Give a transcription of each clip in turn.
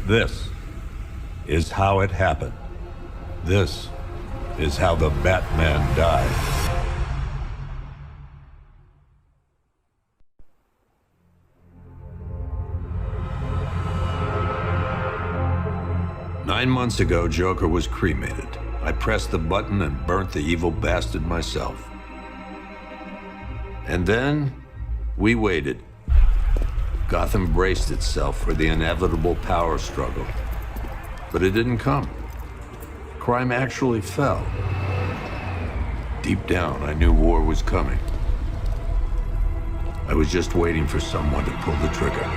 This is how it happened. This is how the Batman died. 9 months ago, Joker was cremated. I pressed the button and burnt the evil bastard myself. And then, we waited. Gotham braced itself for the inevitable power struggle. But it didn't come. Crime actually fell. Deep down, I knew war was coming. I was just waiting for someone to pull the trigger.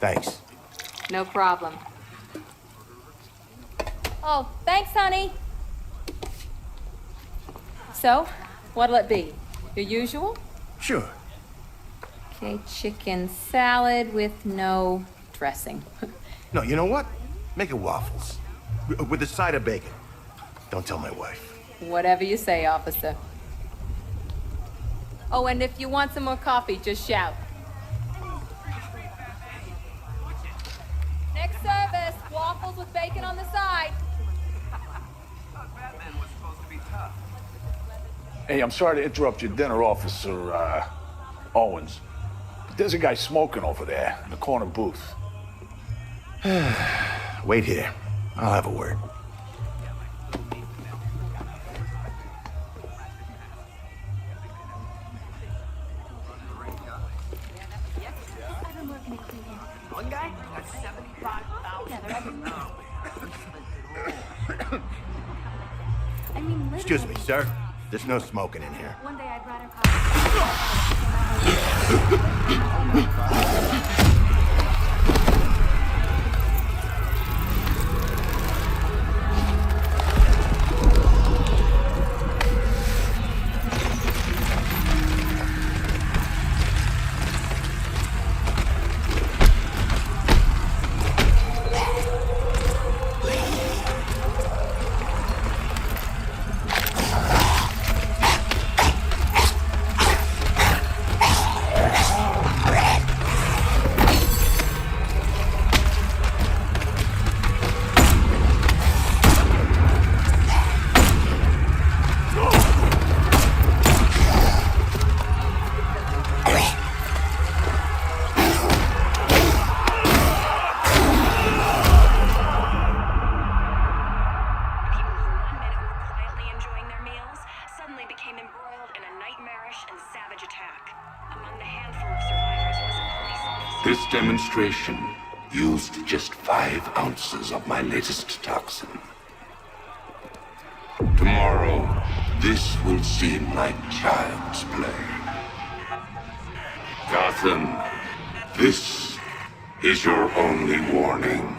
Thanks. No problem. Oh, thanks, honey. So, what'll it be? Your usual? Sure. Okay, chicken salad with no dressing. No, you know what? Make it waffles. With a side of bacon. Don't tell my wife. Whatever you say, officer. Oh, and if you want some more coffee, just shout. Next service, waffles with bacon on the side. Hey, I'm sorry to interrupt your dinner, Officer Owens. But there's a guy smoking over there in the corner booth. Wait here. I'll have a word. One guy that's 75,000. I mean, Excuse me, sir. There's no smoking in here. one day I'd rather call. This demonstration used just 5 ounces of my latest toxin. Tomorrow, this will seem like child's play. Gotham, this is your only warning.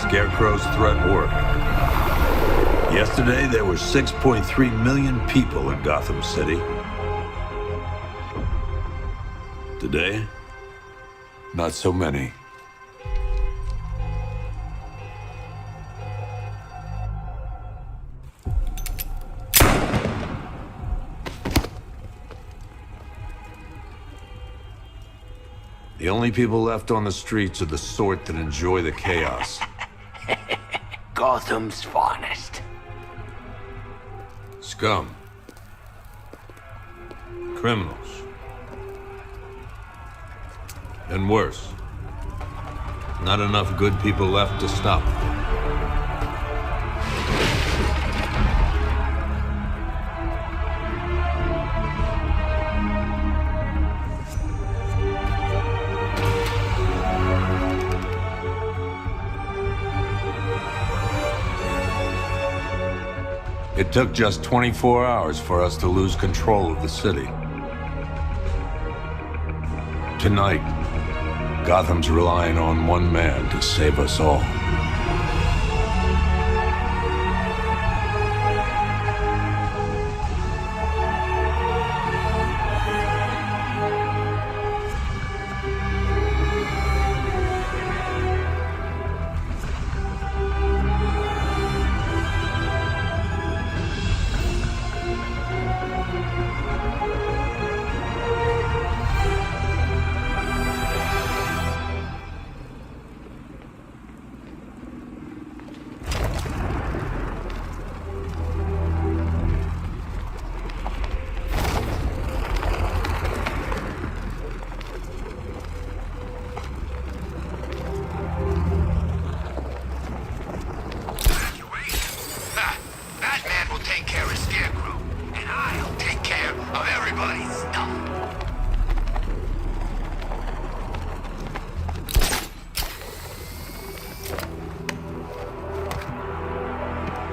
Scarecrow's threat worked. Yesterday, there were 6.3 million people in Gotham City. Today, not so many. The only people left on the streets are the sort that enjoy the chaos. Gotham's finest. Scum. Criminals. And worse. Not enough good people left to stop them. It took just 24 hours for us to lose control of the city. Tonight, Gotham's relying on one man to save us all.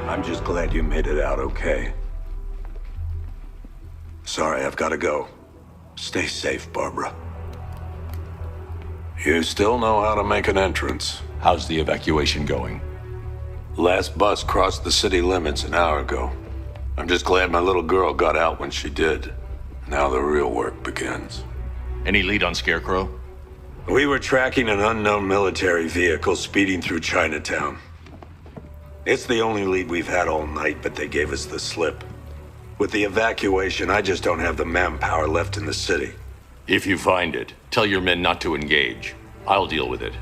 I'm just glad you made it out okay. Sorry, I've got to go. Stay safe, Barbara. You still know how to make an entrance. How's the evacuation going? Last bus crossed the city limits an hour ago. I'm just glad my little girl got out when she did. Now the real work begins. Any lead on Scarecrow? We were tracking an unknown military vehicle speeding through Chinatown. It's the only lead we've had all night, but they gave us the slip. With the evacuation, I just don't have the manpower left in the city. If you find it, tell your men not to engage. I'll deal with it.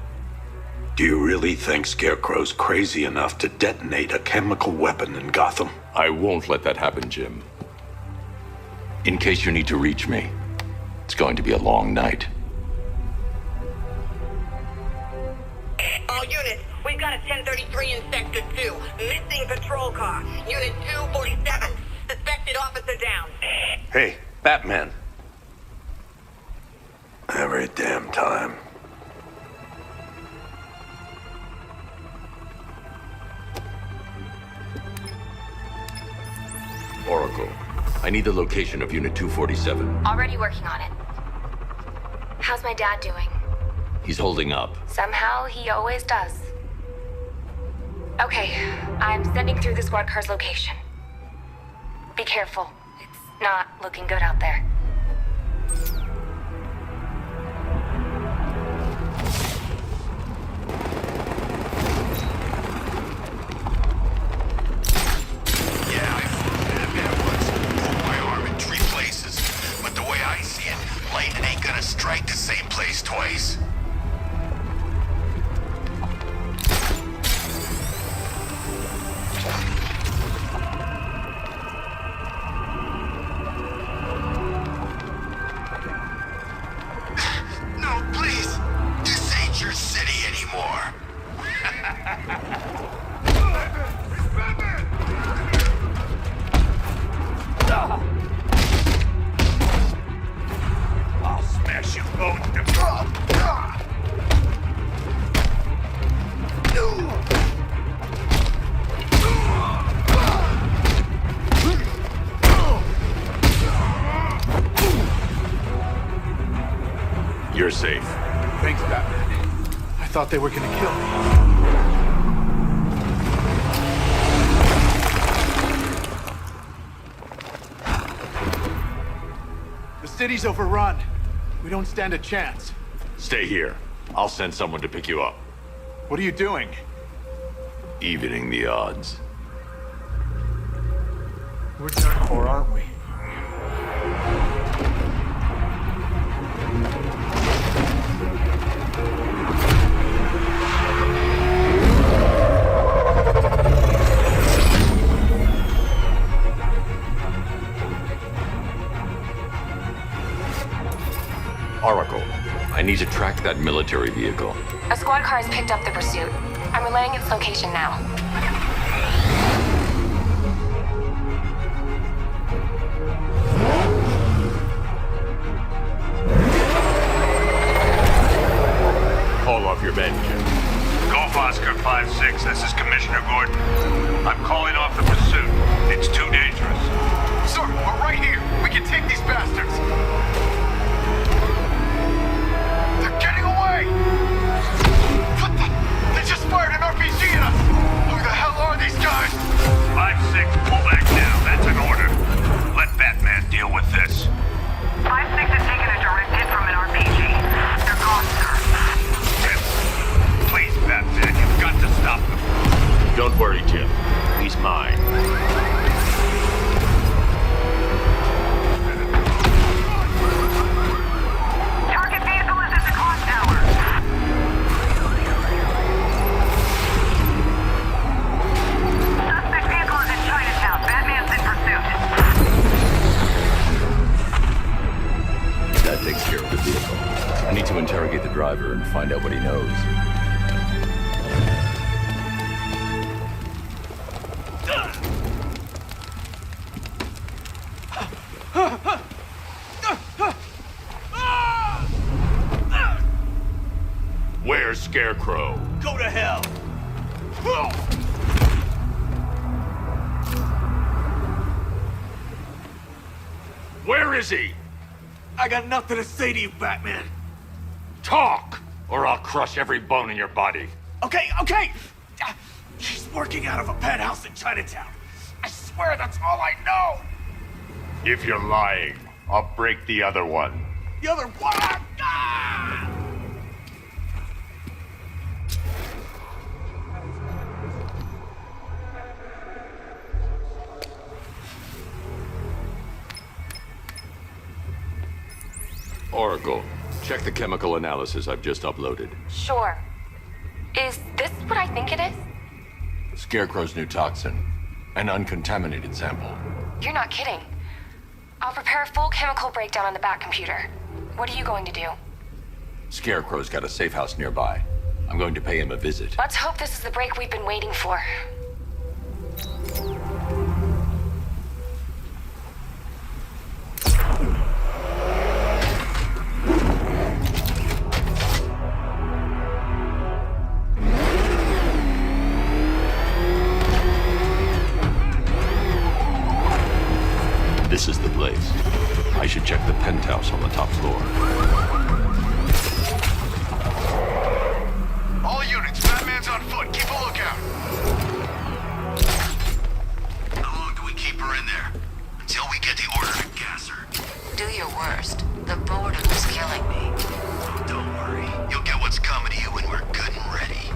Do you really think Scarecrow's crazy enough to detonate a chemical weapon in Gotham? I won't let that happen, Jim. In case you need to reach me, it's going to be a long night. All units, we've got a 1033 in Sector 2. Missing patrol car. Unit 247. Suspected officer down. Hey, Batman. Every damn time. Oracle, I need the location of Unit 247. Already working on it. How's my dad doing? He's holding up. Somehow, he always does. Okay, I'm sending through the squad car's location. Be careful. It's not looking good out there. Lightning ain't gonna strike the same place twice. No, please. This ain't your city anymore. I'll smash you both to You're safe. Thanks, Batman. I thought they were gonna kill me. The city's overrun. We don't stand a chance. Stay here. I'll send someone to pick you up. What are you doing? Evening the odds. We're done for, aren't we? Oracle, I need to track that military vehicle. A squad car has picked up the pursuit. I'm relaying its location now. Call off your men, Jim. Golf Oscar 5-6, this is Commissioner Gordon. I'm calling off the pursuit. It's too dangerous. Sir, we're right here. We can take these bastards. They're getting away! What the? They just fired an RPG at us! Who the hell are these guys? 5-6, pull back now. That's an order. Let Batman deal with this. 5-6 has taken a direct hit from an RPG. They're gone, sir. Please, Batman, you've got to stop them. Don't worry, Jim. He's mine. Target vehicle is at the clock tower. Suspect vehicle is in Chinatown. Batman's in pursuit. That takes care of the vehicle. I need to interrogate the driver and find out what he knows. Where's Scarecrow? Go to hell! Where is he? I got nothing to say to you, Batman. Talk, or I'll crush every bone in your body. Okay. He's working out of a penthouse in Chinatown. I swear that's all I know. If you're lying, I'll break the other one. The other one. Ah! Oracle, check the chemical analysis I've just uploaded. Sure. Is this what I think it is? Scarecrow's new toxin. An uncontaminated sample. You're not kidding. I'll prepare a full chemical breakdown on the back computer. What are you going to do? Scarecrow's got a safe house nearby. I'm going to pay him a visit. Let's hope this is the break we've been waiting for. This is the place. I should check the penthouse on the top floor. All units, Batman's on foot. Keep a lookout. How long do we keep her in there? Until we get the order to gas her. Do your worst. The boredom is killing me. Don't worry. You'll get what's coming to you when we're good and ready.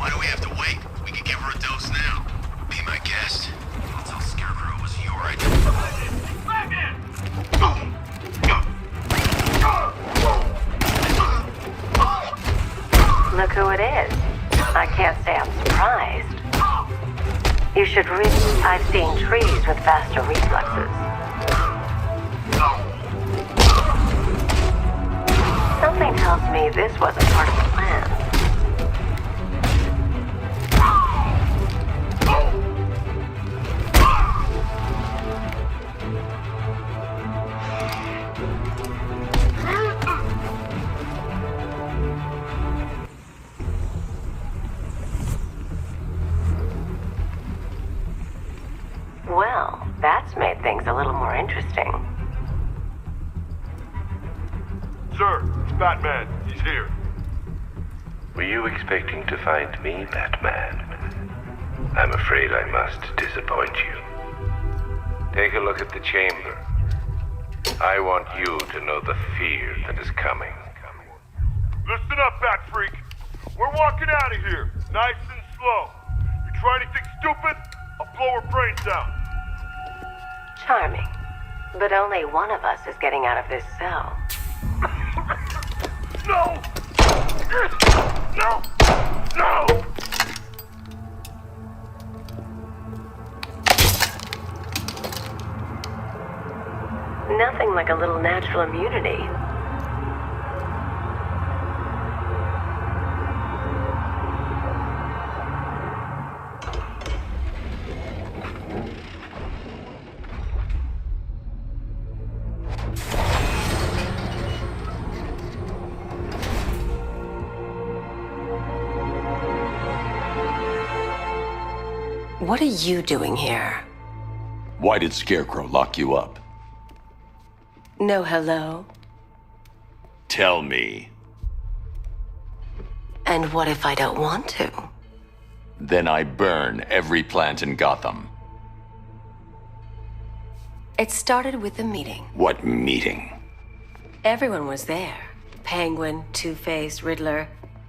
Why do we have to wait? We can give her a dose now. Be my guest. I'll tell Scarecrow it was your idea. Look who it is. I can't say I'm surprised. You should read. I've seen trees with faster reflexes. Something tells me this wasn't part of the plan. Well, that's made things a little more interesting. Sir, it's Batman. He's here. Were you expecting to find me, Batman? I'm afraid I must disappoint you. Take a look at the chamber. I want you to know the fear that is coming. Listen up, Bat Freak. We're walking out of here, nice and slow. You try anything stupid, I'll blow her brains out. Charming. But only one of us is getting out of this cell. No! No! No! Nothing like a little natural immunity. What are you doing here? Why did Scarecrow lock you up? No hello? Tell me. And what if I don't want to? Then I burn every plant in Gotham. It started with a meeting. What meeting? Everyone was there. Penguin, Two-Face, Riddler,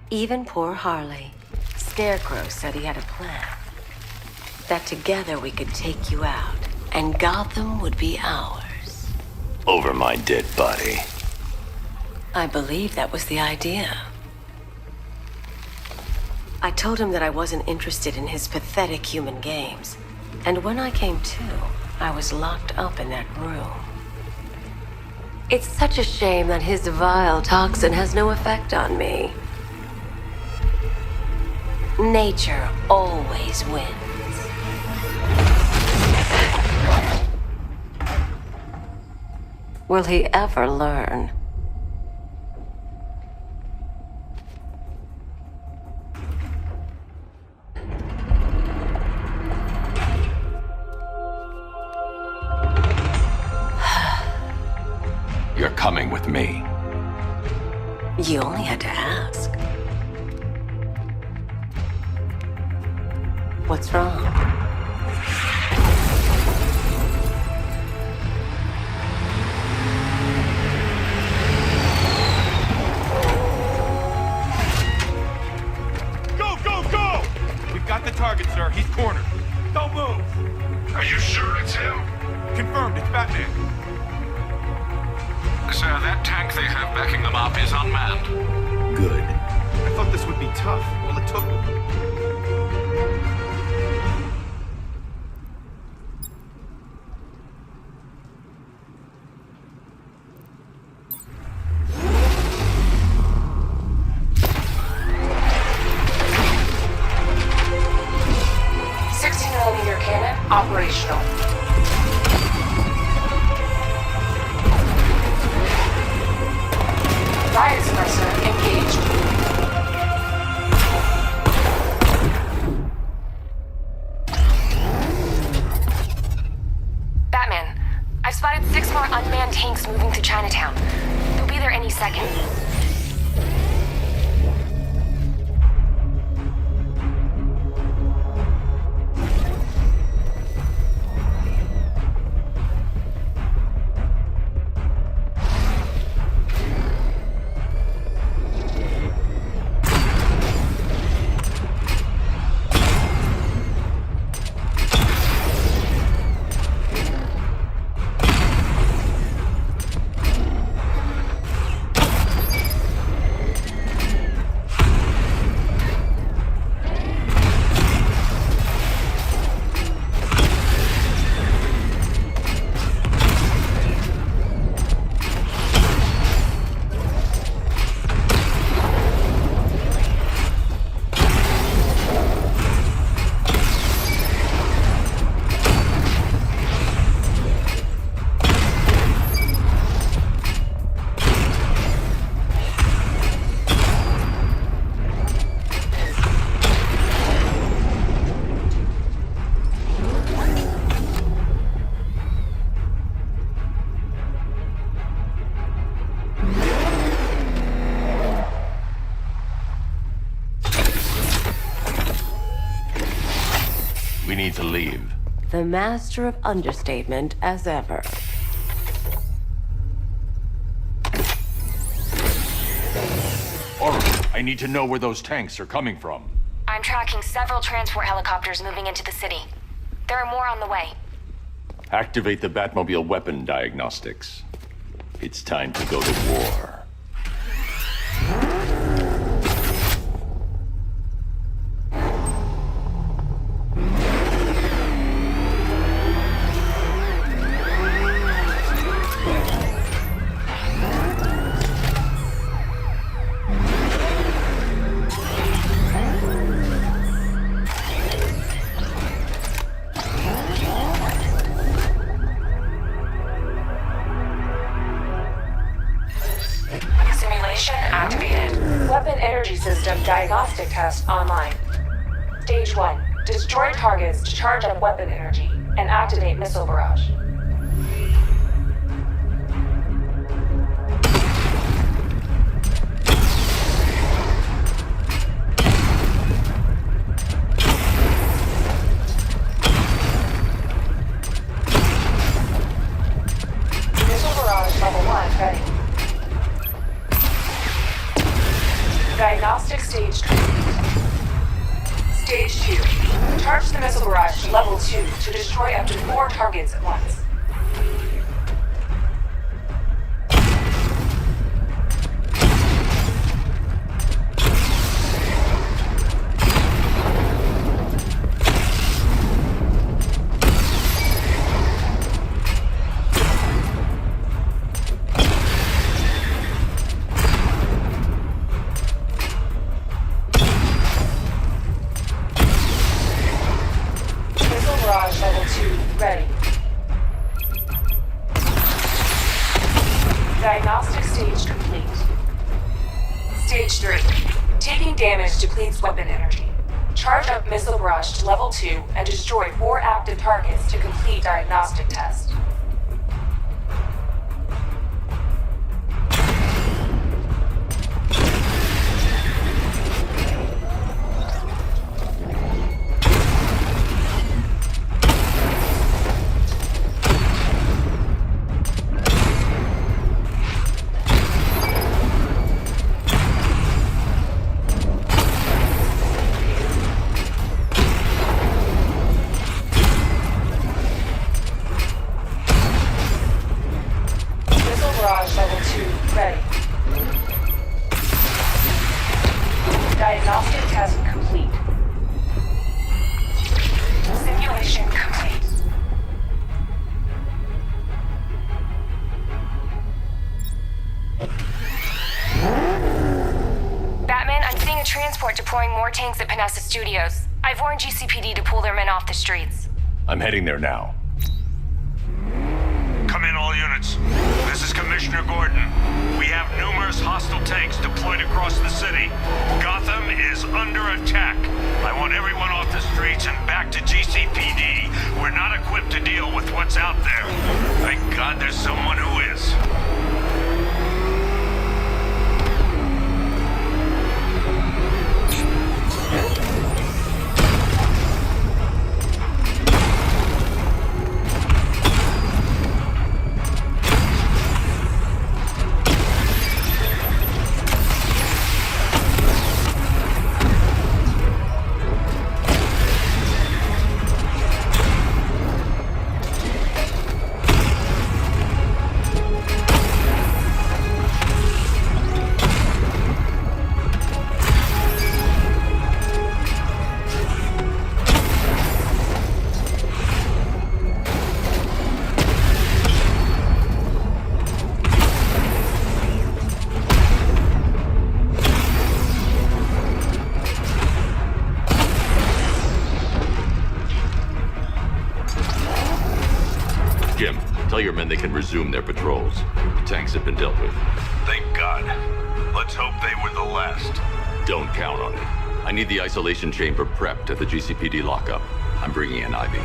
even poor Harley. Scarecrow said he had a plan. That together we could take you out, and Gotham would be ours. Over my dead body. I believe that was the idea. I told him that I wasn't interested in his pathetic human games. And when I came to, I was locked up in that room. It's such a shame that his vile toxin has no effect on me. Nature always wins. Will he ever learn? You're coming with me. You only had to ask. What's wrong? Go! We've got the target, sir. He's cornered. Don't move. Are you sure it's him? Confirmed, it's Batman. Sir, that tank they have backing them up is unmanned. Good. I thought this would be tough. Well, it took them. Operational. Riot suppressor engaged. Batman, I've spotted 6 more unmanned tanks moving through Chinatown. They'll be there any second. We need to leave. The master of understatement as ever. Oracle, I need to know where those tanks are coming from. I'm tracking several transport helicopters moving into the city. There are more on the way. Activate the Batmobile weapon diagnostics. It's time to go to war. system diagnostic test online. Stage 1. Destroy targets to charge up weapon energy and activate missile barrage. Missile barrage level 1 ready. Diagnostic stage complete. Stage 2. Charge the missile barrage to level 2 to destroy up to 4 targets at once. Level 2, ready. Diagnostic stage complete. Stage 3. Taking damage depletes weapon energy. Charge up missile barrage to level 2 and destroy 4 active targets to complete diagnostic test. Barrage level 2 ready. Diagnostic test complete. Simulation complete. Batman, I'm seeing a transport deploying more tanks at Panessa Studios. I've warned GCPD to pull their men off the streets. I'm heading there now. Come in, all units. This is Commissioner Gordon. We have numerous hostile tanks deployed across the city. Gotham is under attack. I want everyone off the streets and back to GCPD. We're not equipped to deal with what's out there. Thank God there's someone who is. Jim, tell your men they can resume their patrols. The tanks have been dealt with. Thank God. Let's hope they were the last. Don't count on it. I need the isolation chamber prepped at the GCPD lockup. I'm bringing in Ivy.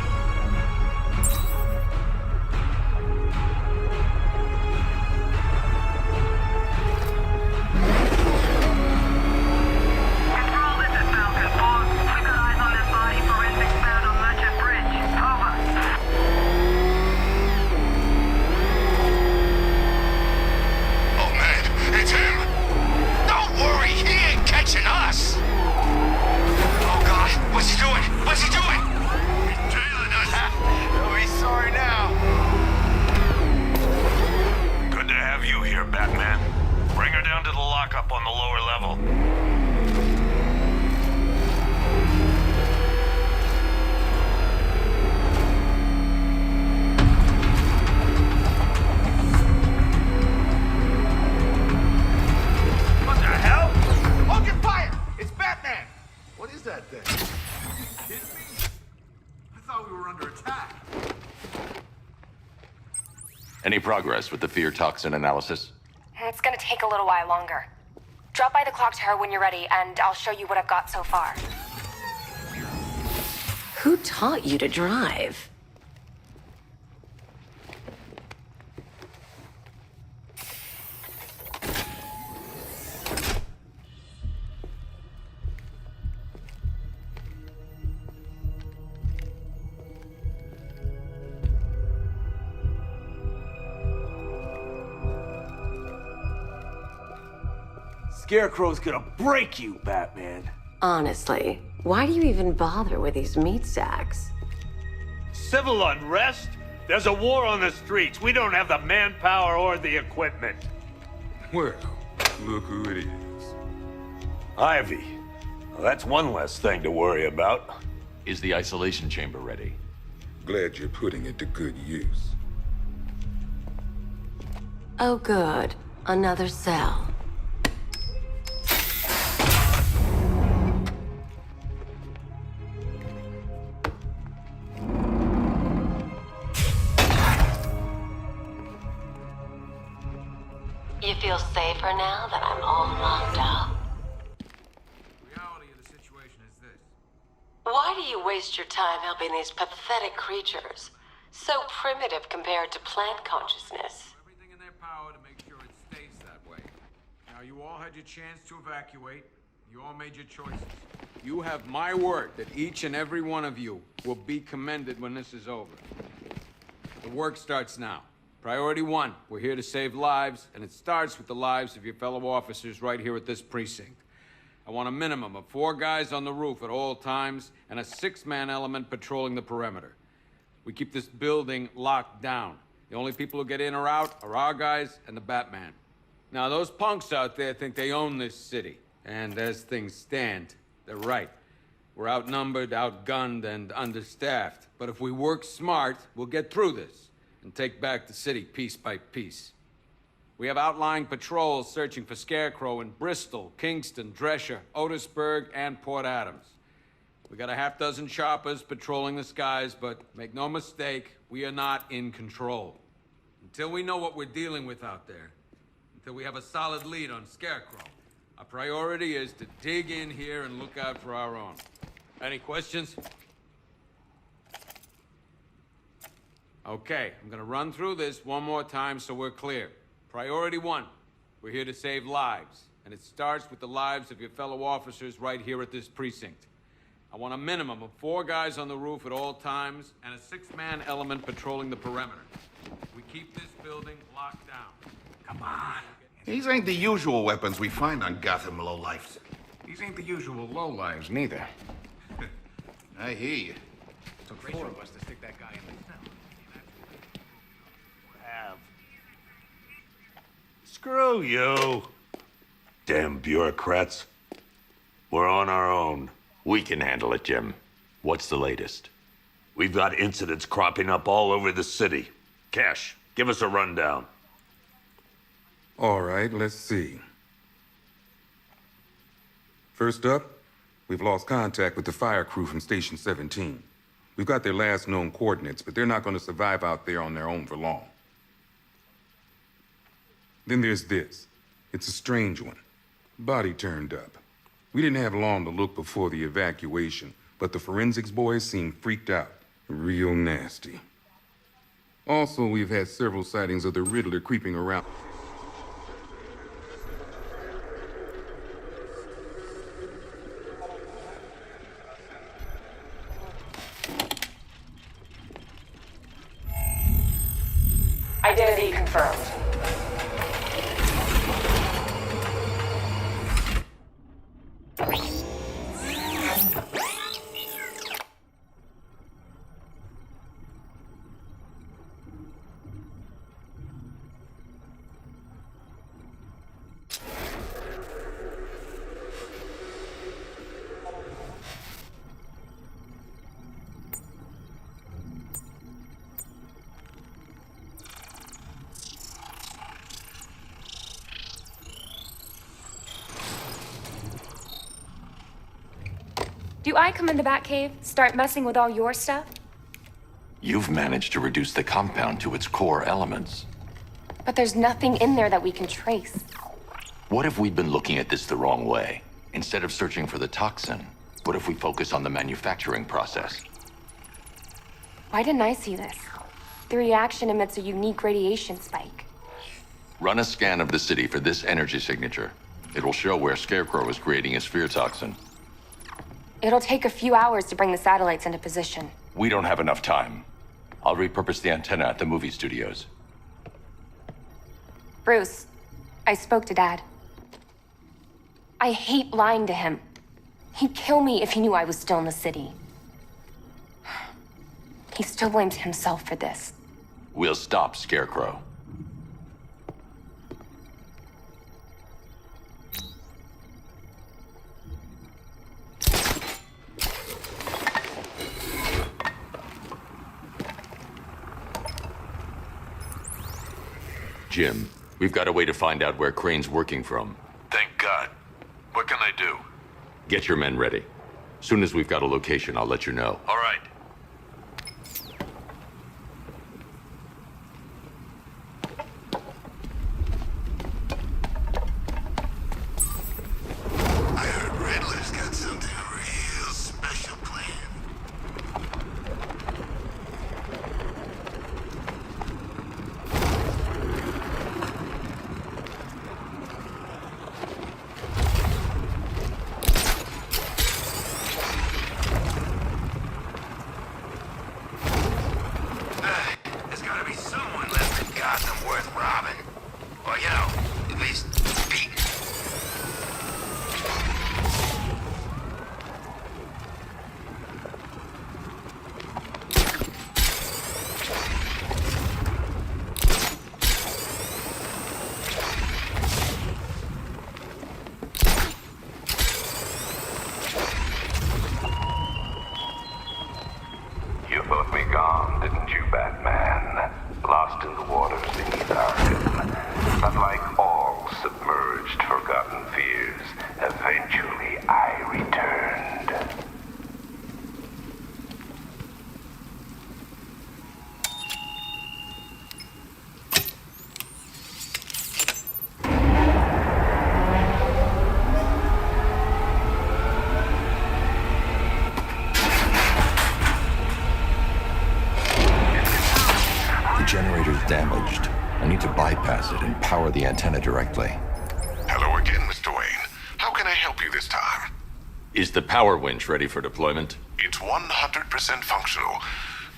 Up on the lower level. What the hell? Hold your fire! It's Batman! What is that thing? Kidding me? I thought we were under attack. Any progress with the fear toxin analysis? It's gonna take a little while longer. Drop by the clock tower when you're ready, and I'll show you what I've got so far. Who taught you to drive? Scarecrow's gonna break you, Batman. Honestly, why do you even bother with these meat sacks? Civil unrest? There's a war on the streets. We don't have the manpower or the equipment. Well, look who it is. Ivy. Well, that's one less thing to worry about. Is the isolation chamber ready? Glad you're putting it to good use. Oh, good. Another cell. You feel safer now that I'm all locked up? Reality of the situation is this. Why do you waste your time helping these pathetic creatures? So primitive compared to plant consciousness. Everything in their power to make sure it stays that way. Now, you all had your chance to evacuate. You all made your choices. You have my word that each and every one of you will be commended when this is over. The work starts now. Priority 1, we're here to save lives, and it starts with the lives of your fellow officers right here at this precinct. I want a minimum of 4 guys on the roof at all times, and a 6-man element patrolling the perimeter. We keep this building locked down. The only people who get in or out are our guys and the Batman. Now, those punks out there think they own this city, and as things stand, they're right. We're outnumbered, outgunned, and understaffed. But if we work smart, we'll get through this and take back the city piece by piece. We have outlying patrols searching for Scarecrow in Bristol, Kingston, Drescher, Otisburg, and Port Adams. We got a half-dozen choppers patrolling the skies, but make no mistake, we are not in control. Until we know what we're dealing with out there, until we have a solid lead on Scarecrow, our priority is to dig in here and look out for our own. Any questions? Okay, I'm gonna run through this one more time so we're clear. Priority 1, we're here to save lives, and it starts with the lives of your fellow officers right here at this precinct. I want a minimum of 4 guys on the roof at all times, and a 6-man element patrolling the perimeter. We keep this building locked down. Come on. These ain't the usual weapons we find on Gotham lowlifes. These ain't the usual lowlives, neither. I hear you. Took 4 of us to stick that guy in the cell. Screw you. Damn bureaucrats. We're on our own. We can handle it, Jim. What's the latest? We've got incidents cropping up all over the city. Cash, give us a rundown. All right, let's see. First up, we've lost contact with the fire crew from Station 17. We've got their last known coordinates, but they're not going to survive out there on their own for long. Then there's this. It's a strange one. Body turned up. We didn't have long to look before the evacuation, but the forensics boys seemed freaked out. Real nasty. Also, we've had several sightings of the Riddler creeping around. Identity confirmed. Do I come in the Batcave, start messing with all your stuff? You've managed to reduce the compound to its core elements. But there's nothing in there that we can trace. What if we'd been looking at this the wrong way? Instead of searching for the toxin, what if we focus on the manufacturing process? Why didn't I see this? The reaction emits a unique radiation spike. Run a scan of the city for this energy signature. It will show where Scarecrow is creating his fear toxin. It'll take a few hours to bring the satellites into position. We don't have enough time. I'll repurpose the antenna at the movie studios. Bruce, I spoke to Dad. I hate lying to him. He'd kill me if he knew I was still in the city. He still blames himself for this. We'll stop Scarecrow. Jim, we've got a way to find out where Crane's working from. Thank God. What can I do? Get your men ready. Soon as we've got a location, I'll let you know. All right. I heard Riddler's got something real special planned. There's gotta be someone left in Gotham worth robbing. Or, you know, at least beating. You thought me gone, didn't you, Batman? Lost in the waters beneath Arkham. But like all submerged, forgotten fears, eventually I returned. The generator's damaged. I need to bypass it and power the antenna directly. Hello again, Mr. Wayne. How can I help you this time? Is the power winch ready for deployment? It's 100% functional.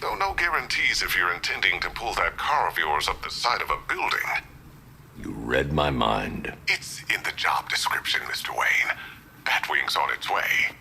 Though no guarantees if you're intending to pull that car of yours up the side of a building. You read my mind. It's in the job description, Mr. Wayne. Batwing's on its way.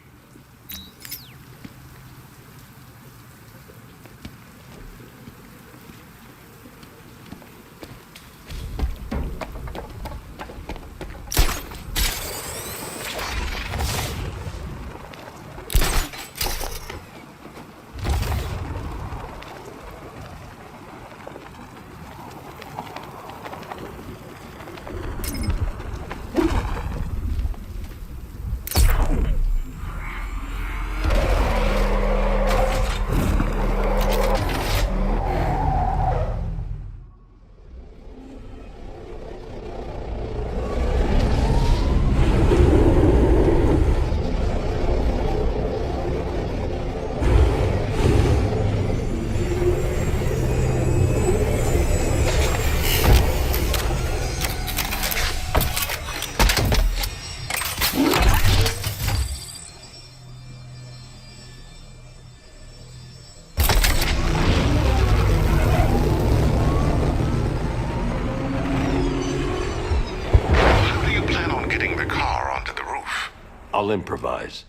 I'll improvise.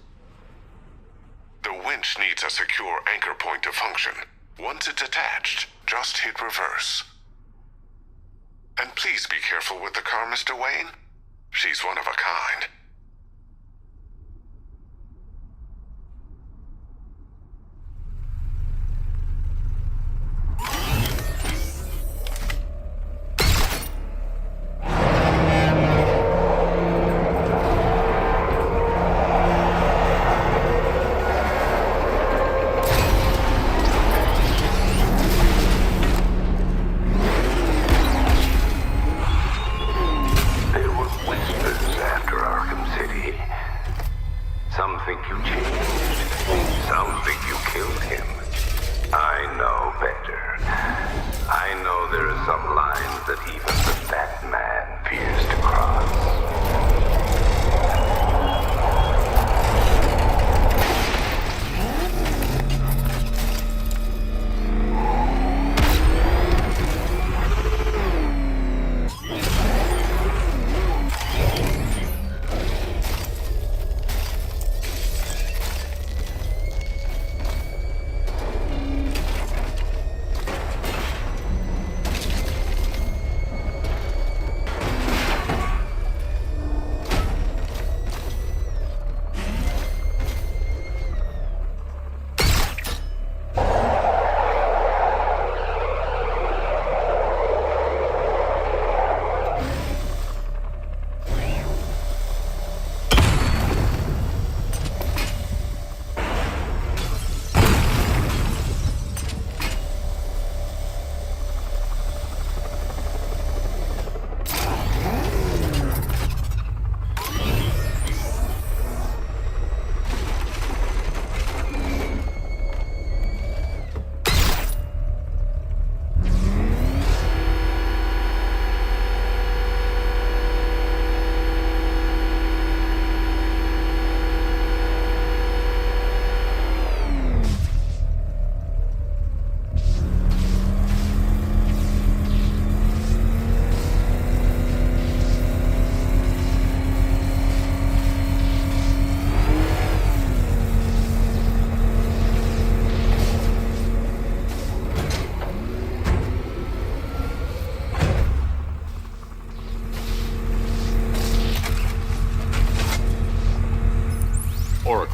The winch needs a secure anchor point to function. Once it's attached, just hit reverse. And please be careful with the car, Mr. Wayne. She's one of a kind. There were whispers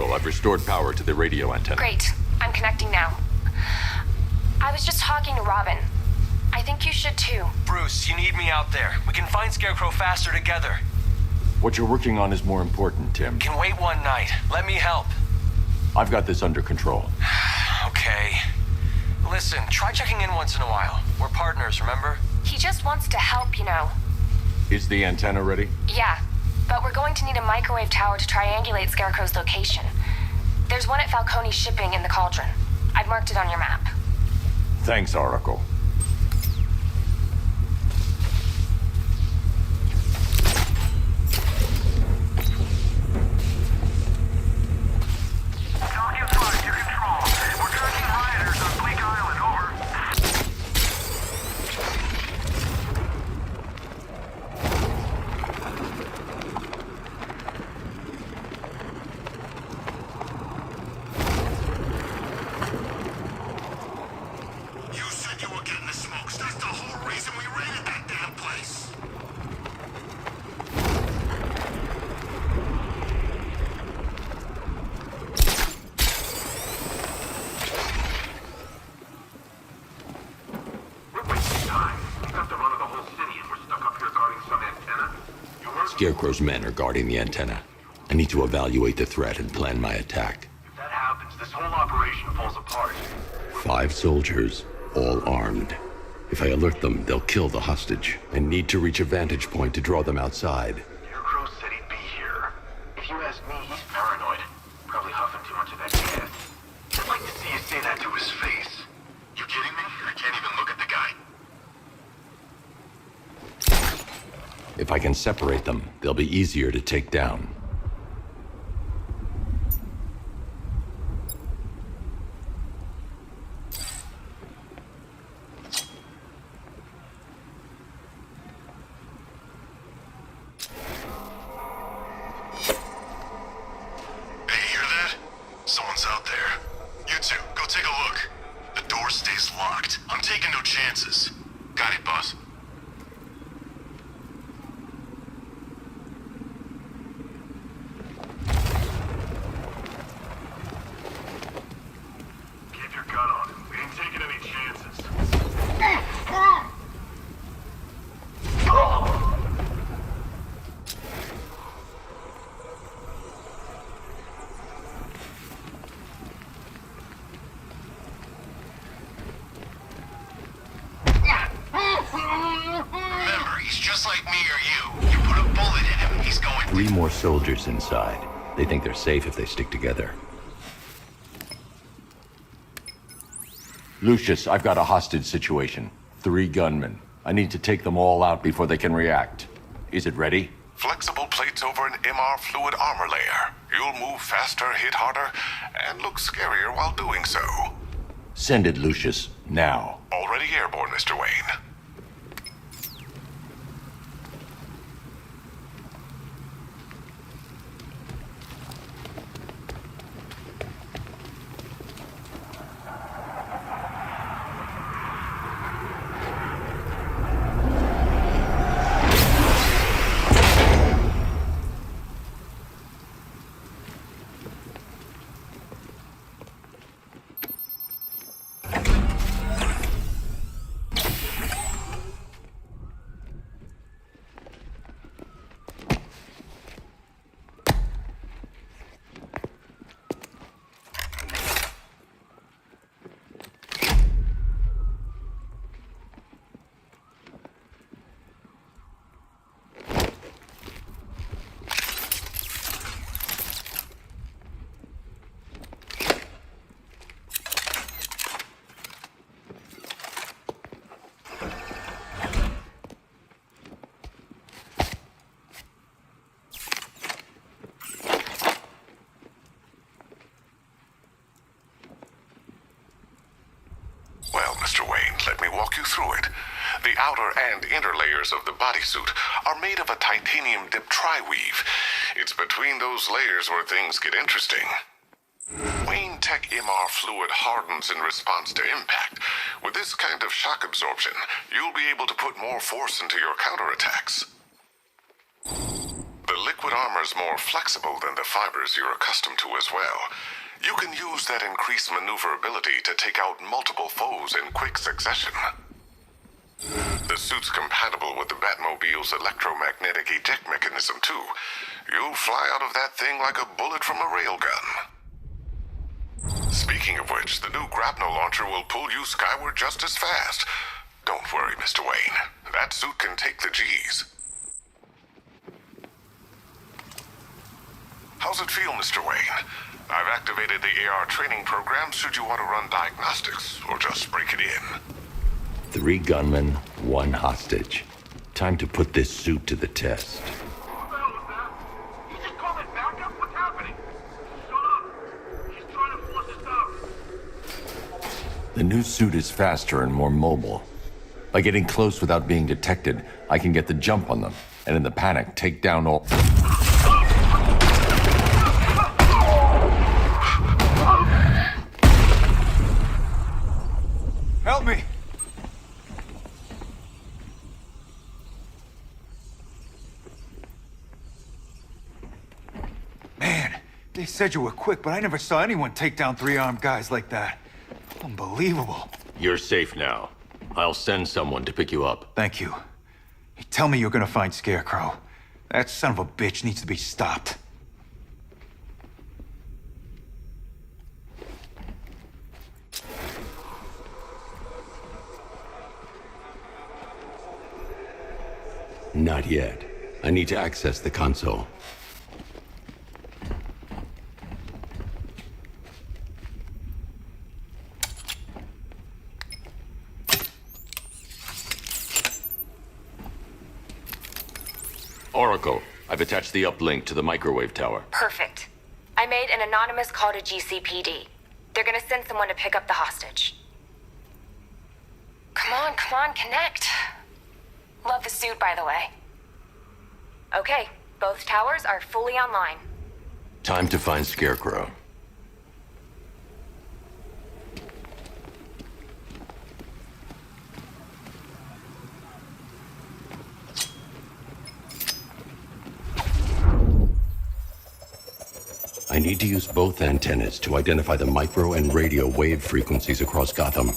Oracle, I've restored power to the radio antenna. Great. I'm connecting now. I was just talking to Robin. I think you should too. Bruce, you need me out there. We can find Scarecrow faster together. What you're working on is more important, Tim. Can wait one night. Let me help. I've got this under control. Okay. Listen, try checking in once in a while. We're partners, remember? He just wants to help, you know. Is the antenna ready? Yeah, but we're going to need a microwave tower to triangulate Scarecrow's location. There's one at Falcone Shipping in the Cauldron. I've marked it on your map. Thanks, Oracle. Scarecrow's men are guarding the antenna. I need to evaluate the threat and plan my attack. If that happens, this whole operation falls apart. 5 soldiers, all armed. If I alert them, they'll kill the hostage. I need to reach a vantage point to draw them outside. Scarecrow said he'd be here. If you ask me, he's paranoid. Probably huffing too much of that gas. I'd like to see you say that to his face. You kidding me? I can't even look at the guy. If I can separate them, they'll be easier to take down. Someone's out there. You two, go take a look. The door stays locked. I'm taking no chances. Got it, boss. Keep your gun on him. We ain't taking any chances. Remember, he's just like me or you. You put a bullet in him, he's going... 3 more soldiers inside. They think they're safe if they stick together. Lucius, I've got a hostage situation. 3 gunmen. I need to take them all out before they can react. Is it ready? Flexible plates over an MR fluid armor layer. You'll move faster, hit harder, and look scarier while doing so. Send it, Lucius. Now. Already airborne, Mr. Wayne. Well, Mr. Wayne, let me walk you through it. The outer and inner layers of the bodysuit are made of a titanium-dipped tri-weave. It's between those layers where things get interesting. Wayne Tech MR fluid hardens in response to impact. With this kind of shock absorption, you'll be able to put more force into your counterattacks. The liquid liquid armor's more flexible than the fibers you're accustomed to as well. You can use that increased maneuverability to take out multiple foes in quick succession. The suit's compatible with the Batmobile's electromagnetic eject mechanism, too. You'll fly out of that thing like a bullet from a railgun. Speaking of which, the new grapnel launcher will pull you skyward just as fast. Don't worry, Mr. Wayne. That suit can take the G's. How's it feel, Mr. Wayne? I've activated the AR training program should you want to run diagnostics, or just break it in. 3 gunmen, 1 hostage. Time to put this suit to the test. What the hell was that? You just called it backup? What's happening? Shut up! He's trying to force us out. The new suit is faster and more mobile. By getting close without being detected, I can get the jump on them, and in the panic, take down all... Help me! Man, they said you were quick, but I never saw anyone take down 3 armed guys like that. Unbelievable. You're safe now. I'll send someone to pick you up. Thank you. You tell me you're gonna find Scarecrow. That son of a bitch needs to be stopped. Not yet. I need to access the console. Oracle, I've attached the uplink to the microwave tower. Perfect. I made an anonymous call to GCPD. They're gonna send someone to pick up the hostage. Come on, connect. Love the suit, by the way. Okay, both towers are fully online. Time to find Scarecrow. I need to use both antennas to identify the micro and radio wave frequencies across Gotham.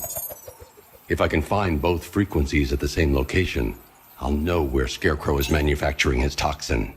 If I can find both frequencies at the same location, I'll know where Scarecrow is manufacturing his toxin.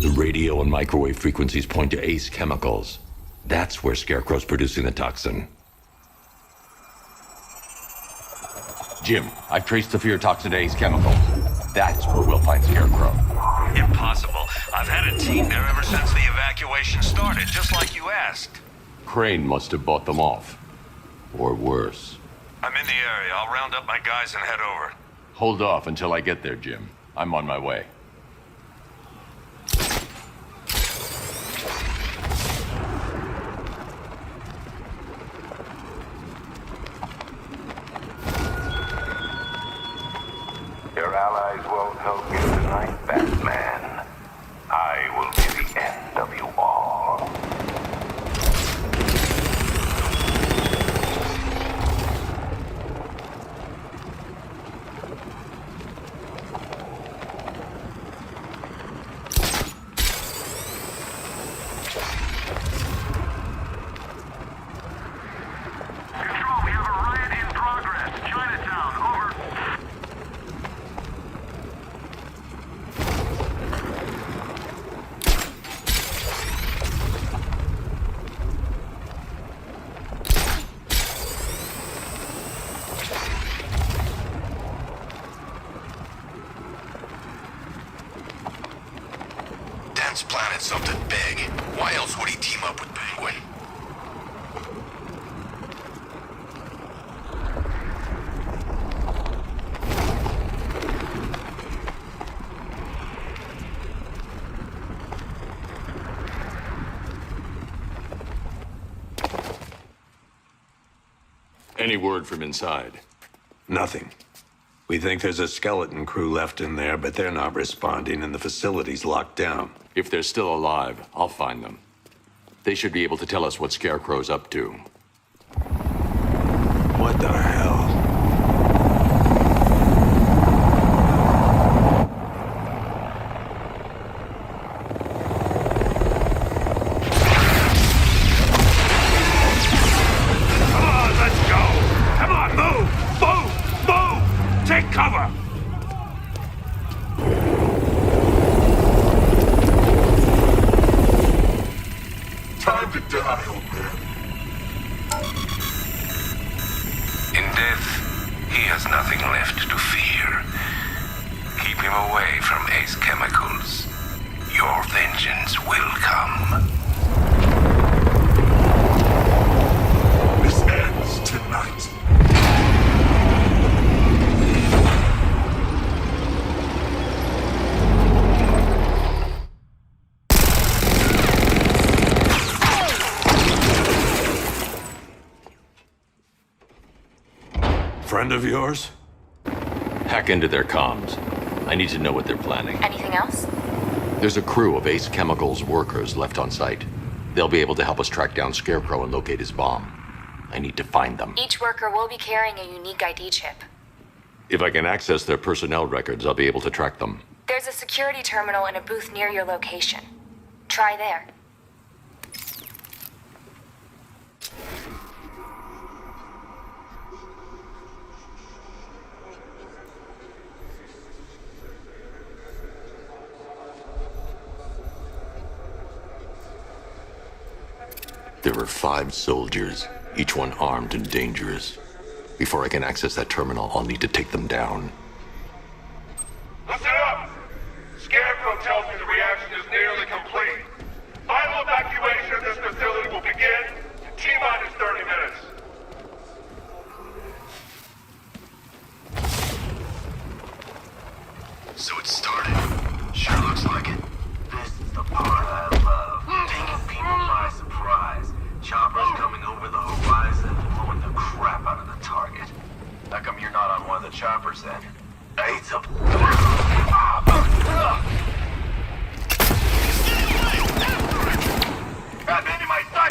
The radio and microwave frequencies point to Ace Chemicals. That's where Scarecrow's producing the toxin. Jim, I've traced the fear toxin to Ace Chemicals. That's where we'll find Scarecrow. Impossible. I've had a team there ever since the evacuation started, just like you asked. Crane must have bought them off. Or worse. I'm in the area. I'll round up my guys and head over. Hold off until I get there, Jim. I'm on my way. Your allies won't help you tonight, Batman. I will be the end of you all. Any word from inside? Nothing. We think there's a skeleton crew left in there, but they're not responding and the facility's locked down. If they're still alive, I'll find them. They should be able to tell us what Scarecrow's up to. What the hell? Come on, let's go! Come on, move! Move! Move! Take cover! Time to die, old man. In death, he has nothing left to fear. Keep him away from Ace Chemicals. Your vengeance will come. This ends tonight. Friend of yours? Hack into their comms. I need to know what they're planning. Anything else? There's a crew of Ace Chemicals workers left on site. They'll be able to help us track down Scarecrow and locate his bomb. I need to find them. Each worker will be carrying a unique ID chip. If I can access their personnel records, I'll be able to track them. There's a security terminal in a booth near your location. Try there. There were 5 soldiers, each one armed and dangerous. Before I can access that terminal, I'll need to take them down. Listen up! Scarecrow tells me the reaction is nearly complete. Final evacuation of this facility will begin in T-minus 30 minutes. So it started. Sure looks like it. This is the part I love. Taking people by surprise. Choppers coming over the horizon, blowing the crap out of the target. How come you're not on one of the choppers then? It's a... Grab into my side!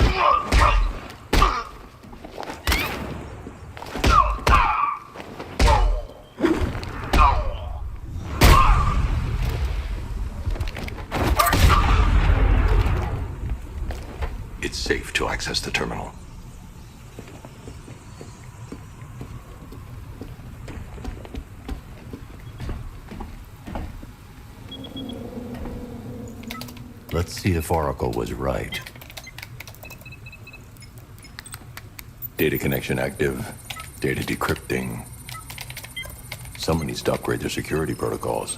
It's safe to access the terminal. Let's see if Oracle was right. Data connection active. Data decrypting. Someone needs to upgrade their security protocols.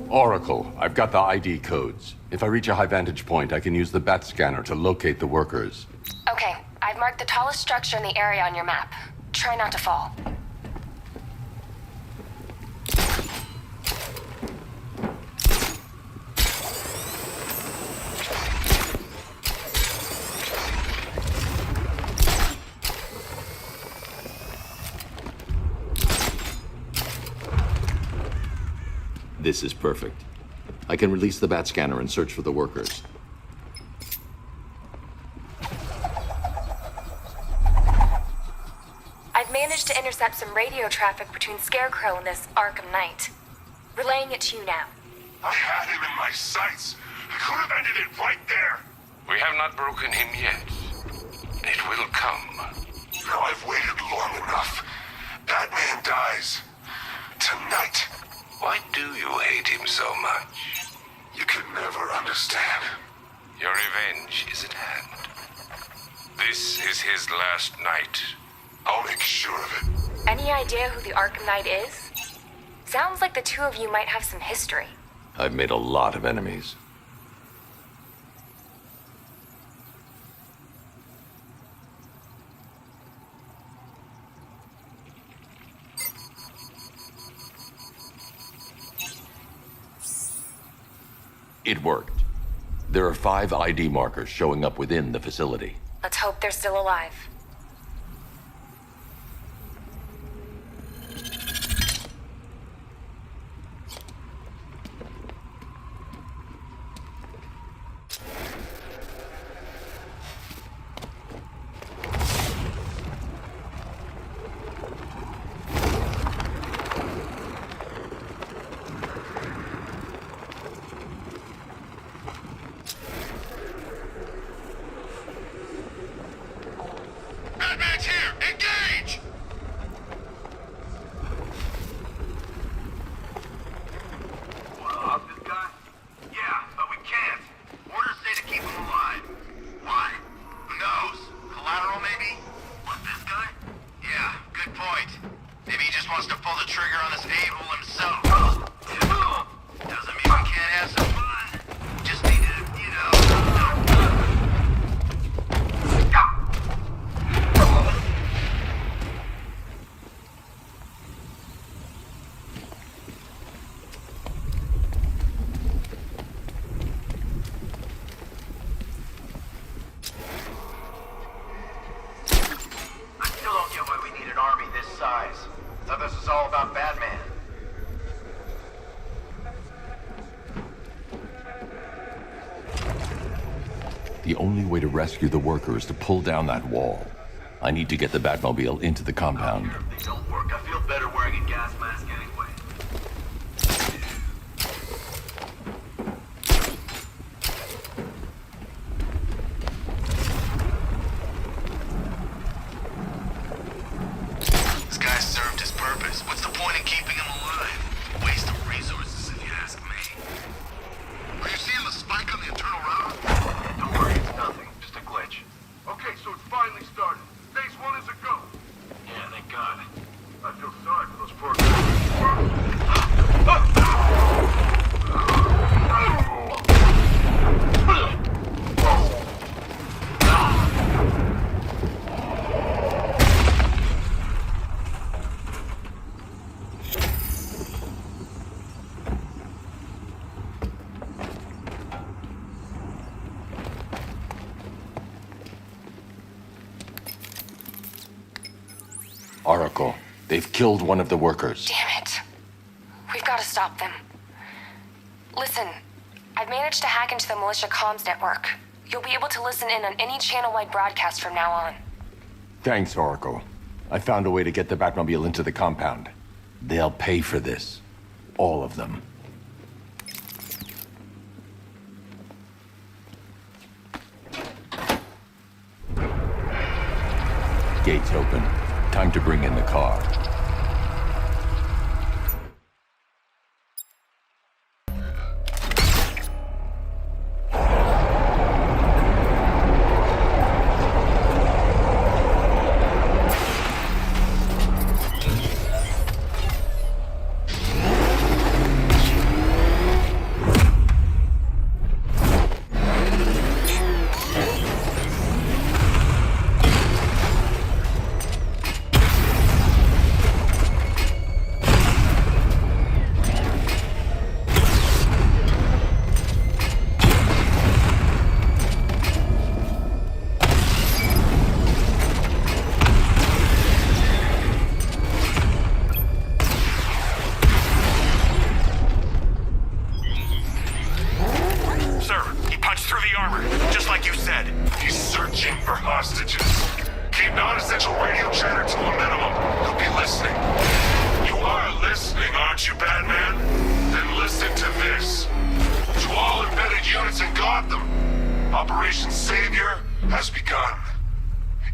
Oracle, I've got the ID codes. If I reach a high vantage point, I can use the bat scanner to locate the workers. Okay, I've marked the tallest structure in the area on your map. Try not to fall. This is perfect. I can release the bat scanner and search for the workers. I've managed to intercept some radio traffic between Scarecrow and this Arkham Knight. Relaying it to you now. I had him in my sights. I could have ended it right there. We have not broken him yet. It will come. Now I've waited long enough. Batman dies. Tonight. Why do you hate him so much? You can never understand. Your revenge is at hand. This is his last night. I'll make sure of it. Any idea who the Arkham Knight is? Sounds like the two of you might have some history. I've made a lot of enemies. It worked. There are 5 ID markers showing up within the facility. Let's hope they're still alive. Batman's here! Engage! Wanna hug this guy? Yeah, but we can't. Orders say to keep him alive. Why? Who knows? Collateral, maybe? What, this guy? Yeah, good point. Maybe he just wants to pull the trigger on this a-hole himself. Typical. Doesn't mean we can't have some fun. Just need to, you know... I still don't get why we need an army this size. Thought this was all about Batman. The only way to rescue the worker is to pull down that wall. I need to get the Batmobile into the compound. They don't work. I feel better wearing a gas mask anyway. This guy served his purpose. What's the point in keeping him alive? Waste of resources, if you ask me. Are you seeing the spike on the internal router? Don't worry, it's nothing. Just a glitch. Okay, so it's finally started. Phase 1 is a go. Yeah, thank God. I feel sorry for those poor guys. Oracle, they've killed one of the workers. Damn it. We've got to stop them. Listen, I've managed to hack into the militia comms network. You'll be able to listen in on any channel-wide broadcast from now on. Thanks, Oracle. I found a way to get the Batmobile into the compound. They'll pay for this. All of them. Gates open. Time to bring in the car. Operation Savior has begun.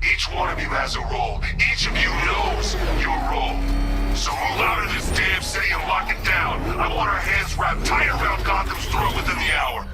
Each one of you has a role. Each of you knows your role. So move out of this damn city and lock it down. I want our hands wrapped tight around Gotham's throat within the hour.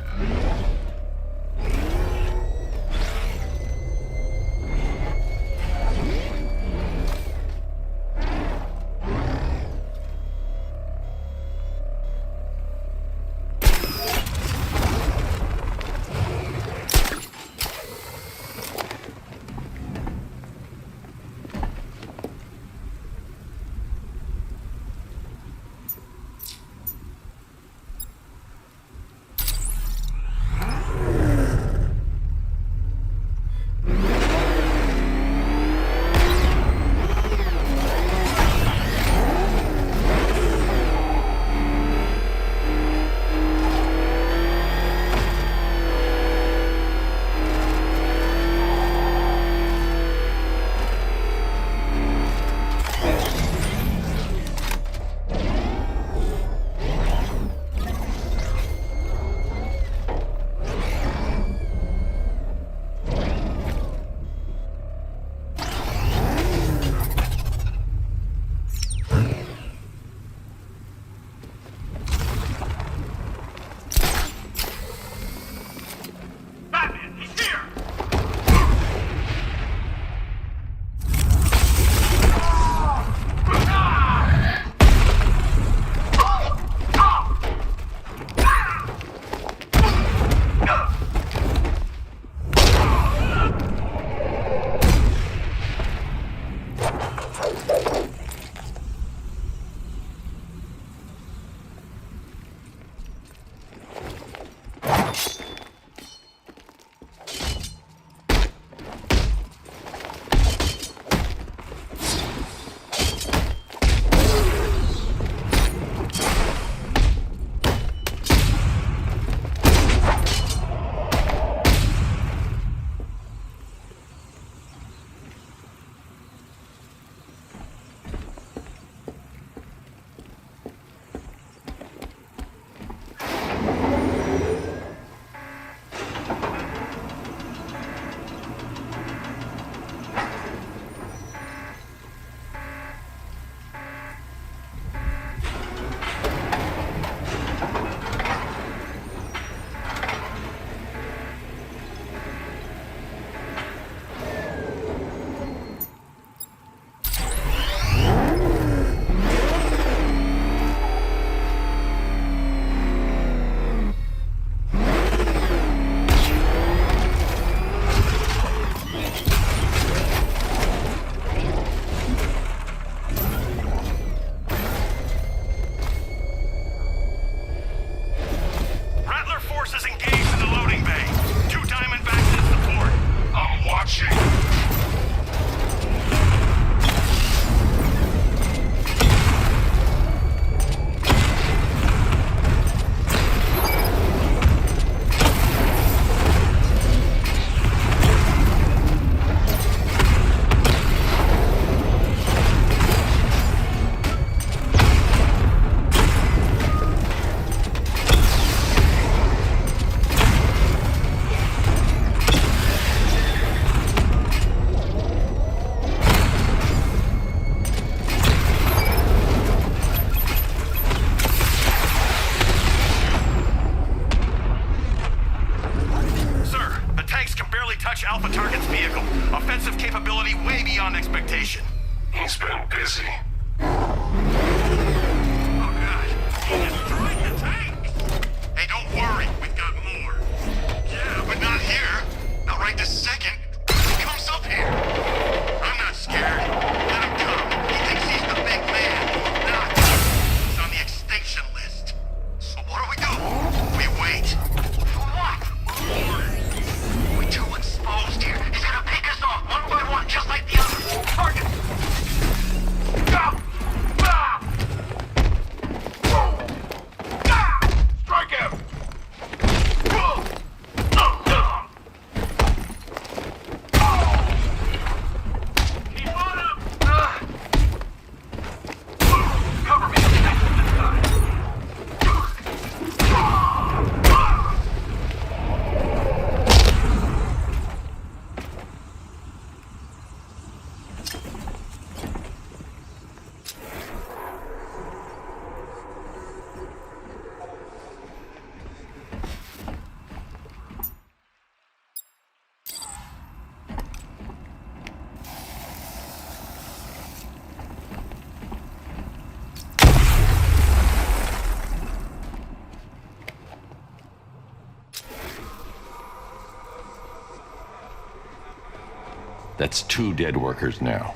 That's 2 dead workers now.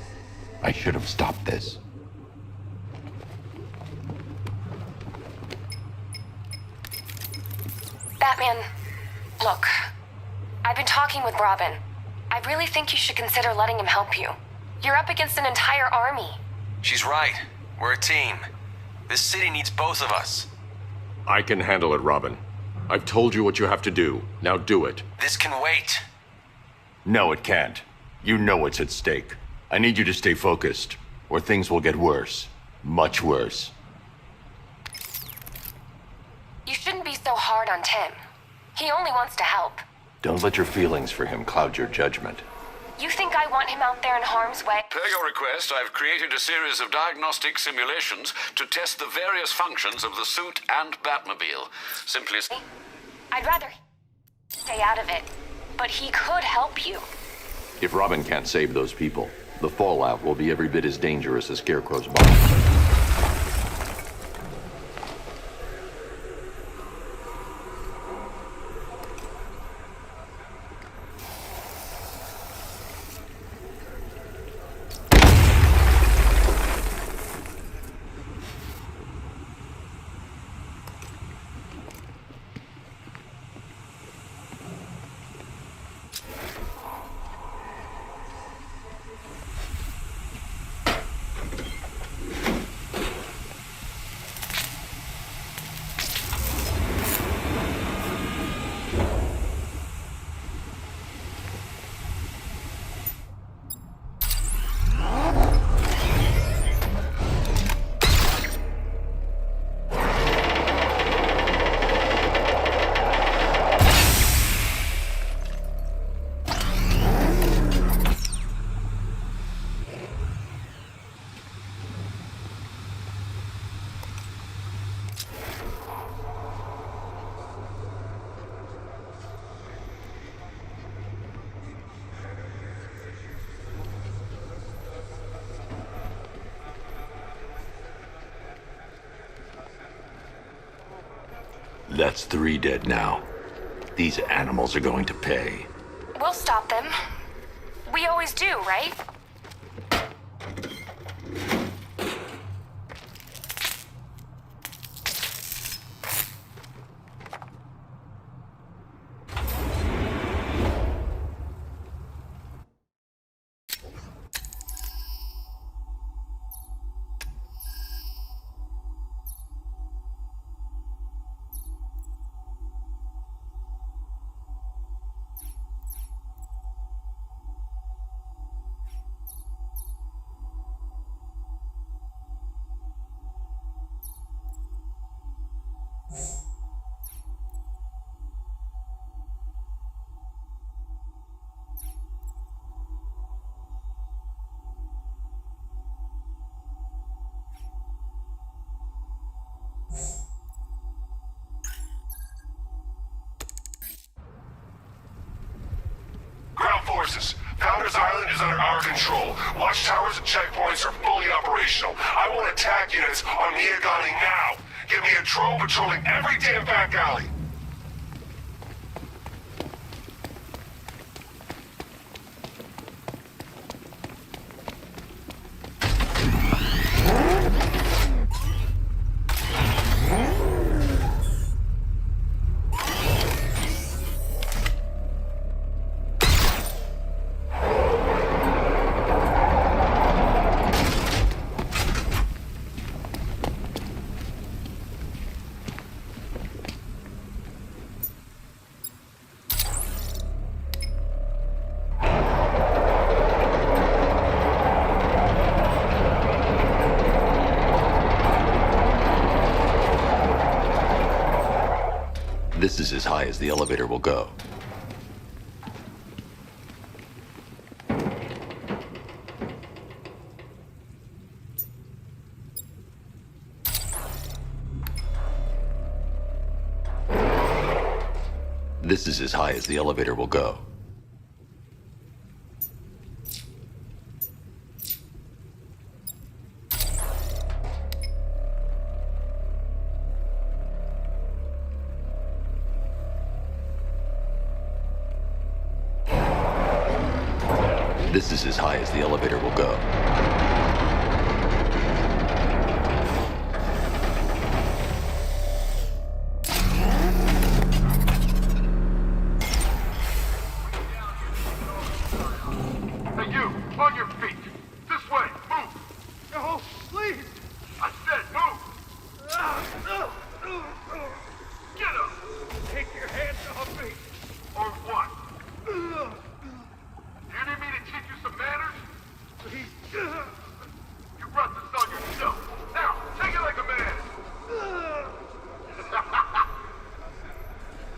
I should have stopped this. Batman, look. I've been talking with Robin. I really think you should consider letting him help you. You're up against an entire army. She's right. We're a team. This city needs both of us. I can handle it, Robin. I've told you what you have to do. Now do it. This can wait. No, it can't. You know what's at stake. I need you to stay focused, or things will get worse. Much worse. You shouldn't be so hard on Tim. He only wants to help. Don't let your feelings for him cloud your judgment. You think I want him out there in harm's way? Per your request, I've created a series of diagnostic simulations to test the various functions of the suit and Batmobile. Simply... I'd rather stay out of it, but he could help you. If Robin can't save those people, the fallout will be every bit as dangerous as Scarecrow's bomb. That's 3 dead now. These animals are going to pay. We'll stop them. We always do, right? Forces. Founders Island is under our control. Watchtowers and checkpoints are fully operational. I want attack units on Miagani now. Get me a drone patrolling every damn back alley. This is as high as the elevator will go. This is as high as the elevator will go. This is as high as the elevator will go. Hey, you! On your feet! This way! Move! No, please! I said move! Get up! Take your hands off me! Or what? You need me to teach you some manners? Please. You brought this on yourself. Now, take it like a man!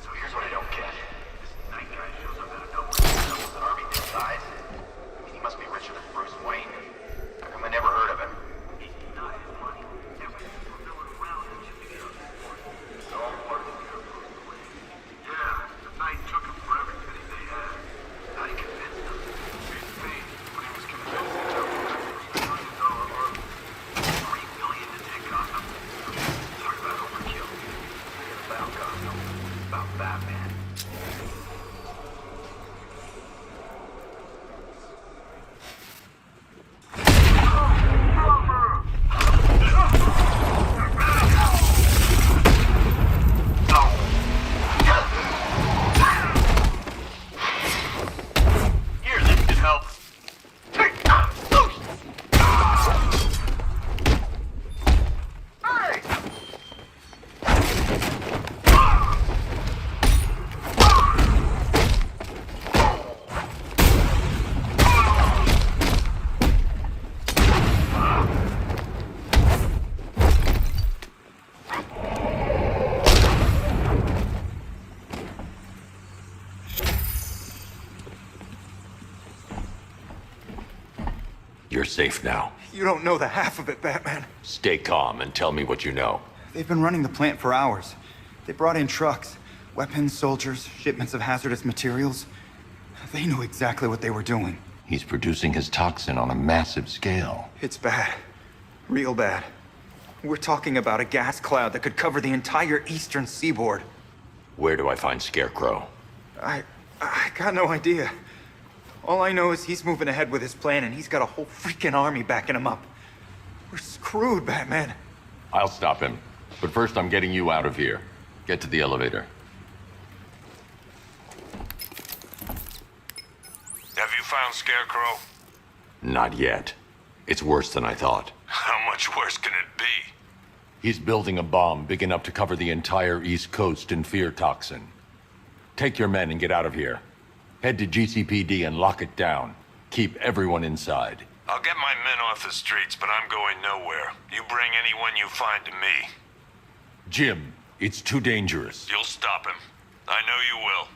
So here's what I don't get. This night guy shows up out of nowhere and doubles an army this size. I mean, he must be richer than Bruce Wayne. How come I never heard of him? It's not his money. Every single villain around is chipping in on this war. It's all part of the Bruce Wayne. Yeah, the night took him for every penny they had. Now he convinced them. He's paid, but he was convincing them to $3 million army. $3 million to take Gotham. Talk about overkill. It's about Gotham. It's about Batman. Here, this can help. Hey! You're safe now. You don't know the half of it, Batman. Stay calm and tell me what you know. They've been running the plant for hours. They brought in trucks, weapons, soldiers, shipments of hazardous materials. They knew exactly what they were doing. He's producing his toxin on a massive scale. It's bad. Real bad. We're talking about a gas cloud that could cover the entire eastern seaboard. Where do I find Scarecrow? I got no idea. All I know is he's moving ahead with his plan and he's got a whole freaking army backing him up. We're screwed, Batman. I'll stop him. But first I'm getting you out of here. Get to the elevator. Have you found Scarecrow? Not yet. It's worse than I thought. How much worse can it be? He's building a bomb big enough to cover the entire East Coast in fear toxin. Take your men and get out of here. Head to GCPD and lock it down. Keep everyone inside. I'll get my men off the streets, but I'm going nowhere. You bring anyone you find to me. Jim, it's too dangerous. You'll stop him. I know you will.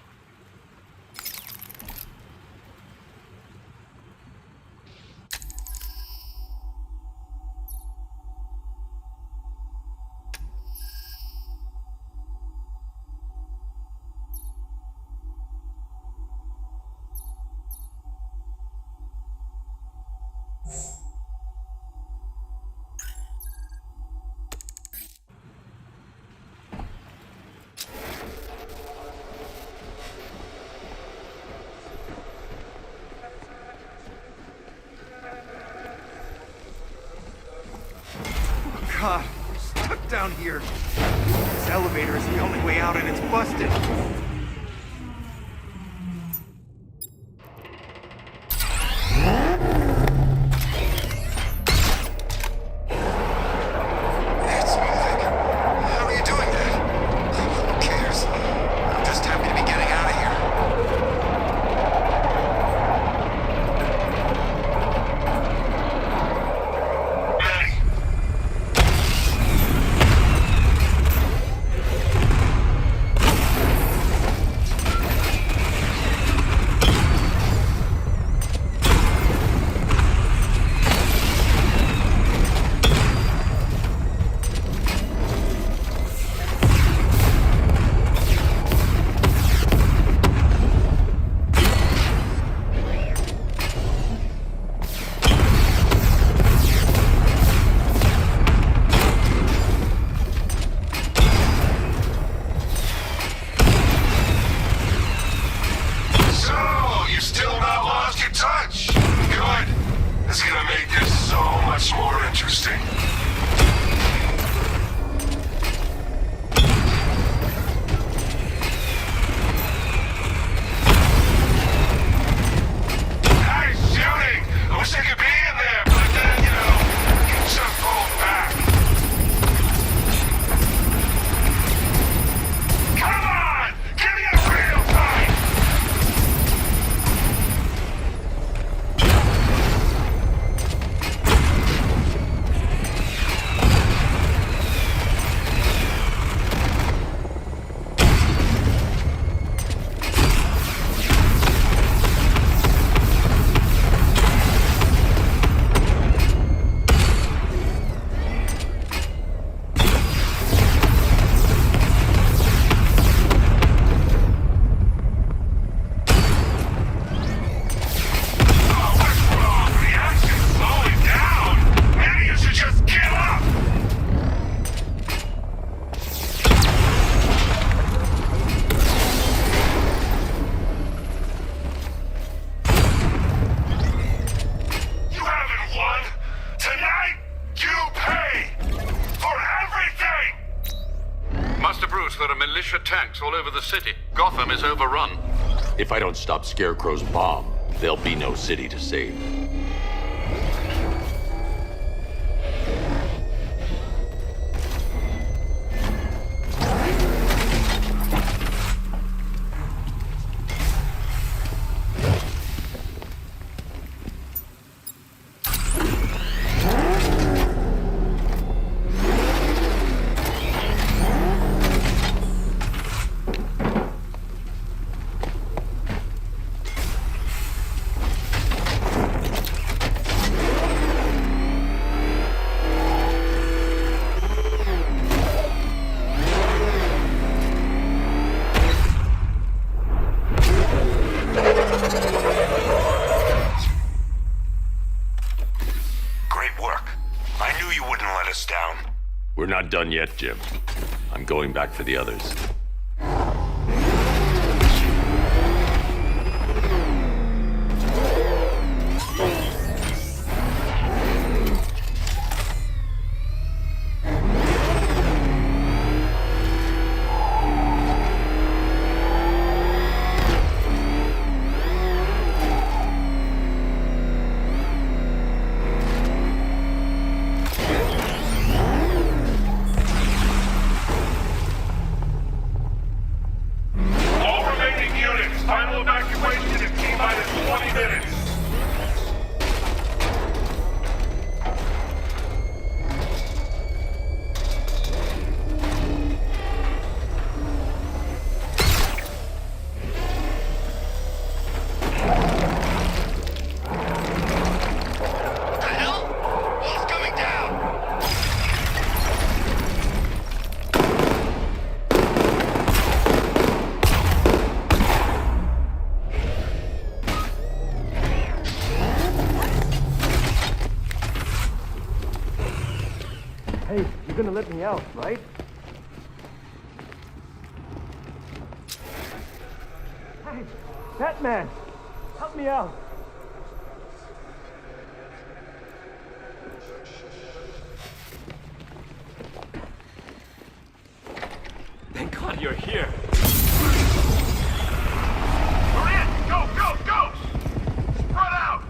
God, we're stuck down here. This elevator is the only way out and it's busted. It's moving. How are you doing that? Who cares? I'm just happy to be getting out of here. there are militia tanks all over the city. Gotham is overrun. If I don't stop Scarecrow's bomb, there'll be no city to save. We're not done yet, Jim. I'm going back for the others. Hey, you're gonna let me out, right? Hey, Batman! Help me out! Thank God you're here. Go, go, go! Spread out!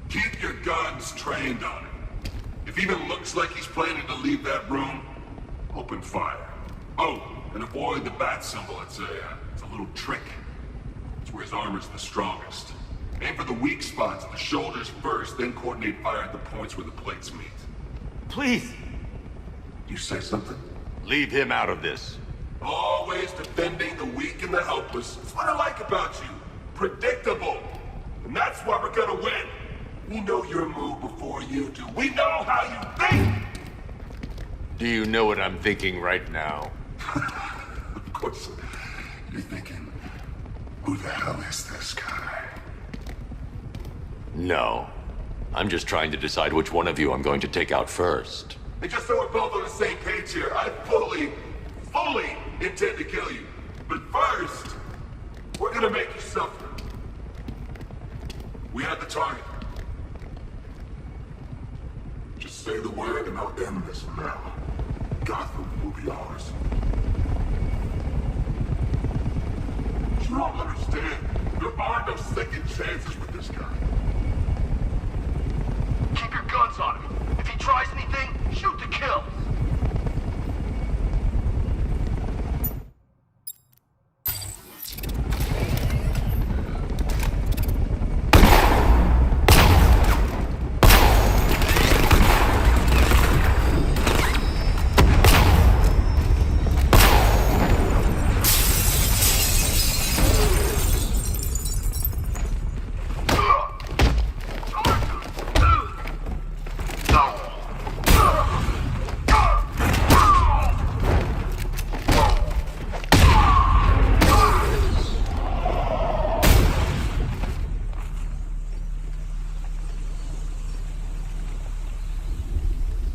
Keep your guns trained on him. If he even looks like he's planning to leave that room, open fire. Oh, and avoid the bat symbol. It's a little trick. It's where his armor's the strongest. Aim for the weak spots, the shoulders first, then coordinate fire at the points where the plates meet. Please! You say something? Leave him out of this. Always defending the weak and the helpless. That's what I like about you. Predictable. And that's why we're gonna win. We know your move before you do. We know how you think! Do you know what I'm thinking right now? Of course. You're thinking, who the hell is this guy? No. I'm just trying to decide which one of you I'm going to take out first. And just so we're both on the same page here, I fully intend to kill you. But first, we're gonna make you suffer. We have the target. Just say the word and I'll end this now. Gotham will be ours. You don't understand. There are no second chances with this guy. Keep your guns on him. If he tries anything, shoot to kill.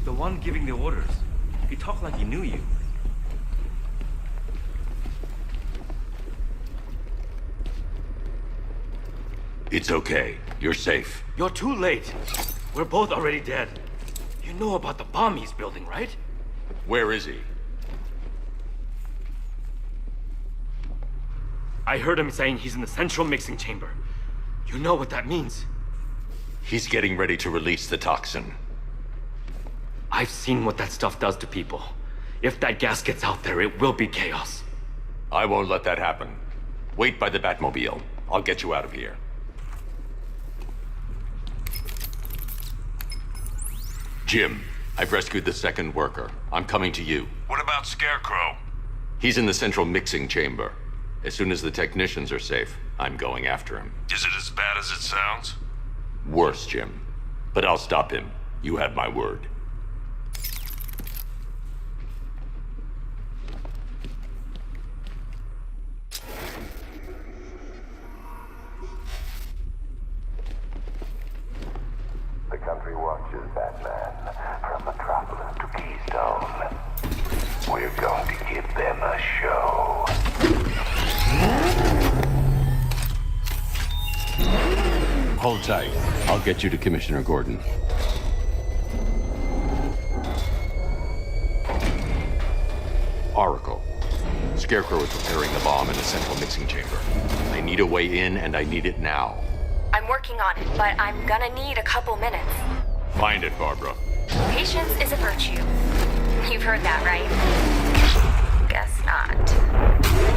The one giving the orders. He talked like he knew you. It's okay. You're safe. You're too late. We're both already dead. You know about the bomb he's building, right? Where is he? I heard him saying he's in the central mixing chamber. You know what that means. He's getting ready to release the toxin. I've seen what that stuff does to people. If that gas gets out there, it will be chaos. I won't let that happen. Wait by the Batmobile. I'll get you out of here. Jim, I've rescued the second worker. I'm coming to you. What about Scarecrow? He's in the central mixing chamber. As soon as the technicians are safe, I'm going after him. Is it as bad as it sounds? Worse, Jim. But I'll stop him. You have my word. The country watches, Batman, from Metropolis to Keystone. We're going to give them a show. Hold tight. I'll get you to Commissioner Gordon. Oracle. Scarecrow is preparing the bomb in the central mixing chamber. I need a way in, and I need it now. I'm working on it, but I'm gonna need a couple minutes. Find it, Barbara. Patience is a virtue. You've heard that, right? Guess not.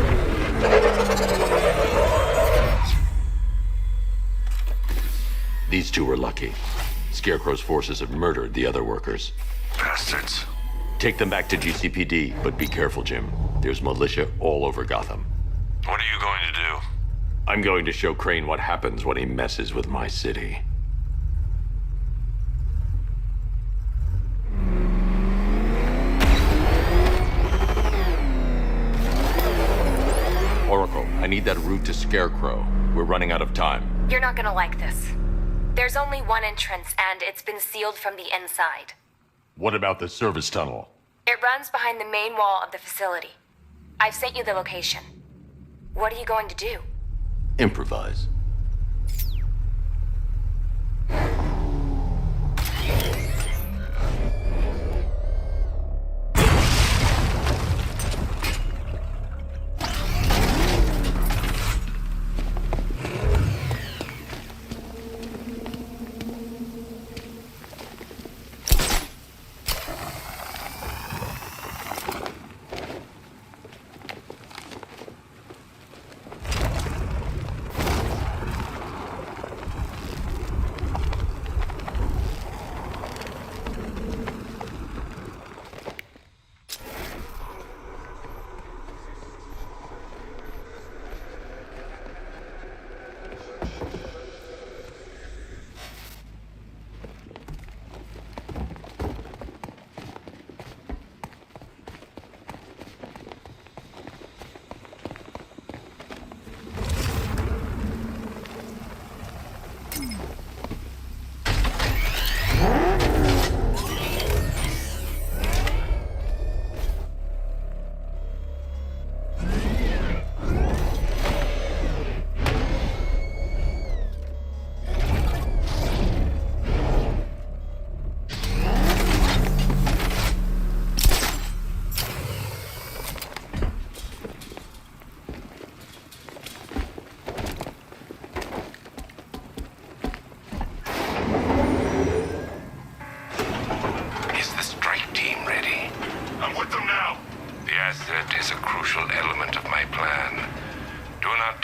These two were lucky. Scarecrow's forces have murdered the other workers. Bastards. Take them back to GCPD, but be careful, Jim. There's militia all over Gotham. What are you going to do? I'm going to show Crane what happens when he messes with my city. Oracle, I need that route to Scarecrow. We're running out of time. You're not gonna like this. There's only one entrance, and it's been sealed from the inside. What about the service tunnel? It runs behind the main wall of the facility. I've sent you the location. What are you going to do? Improvise.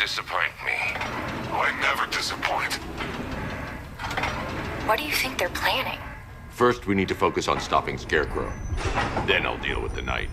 disappoint me. I never disappoint. What do you think they're planning? First, we need to focus on stopping Scarecrow. Then I'll deal with the Knight.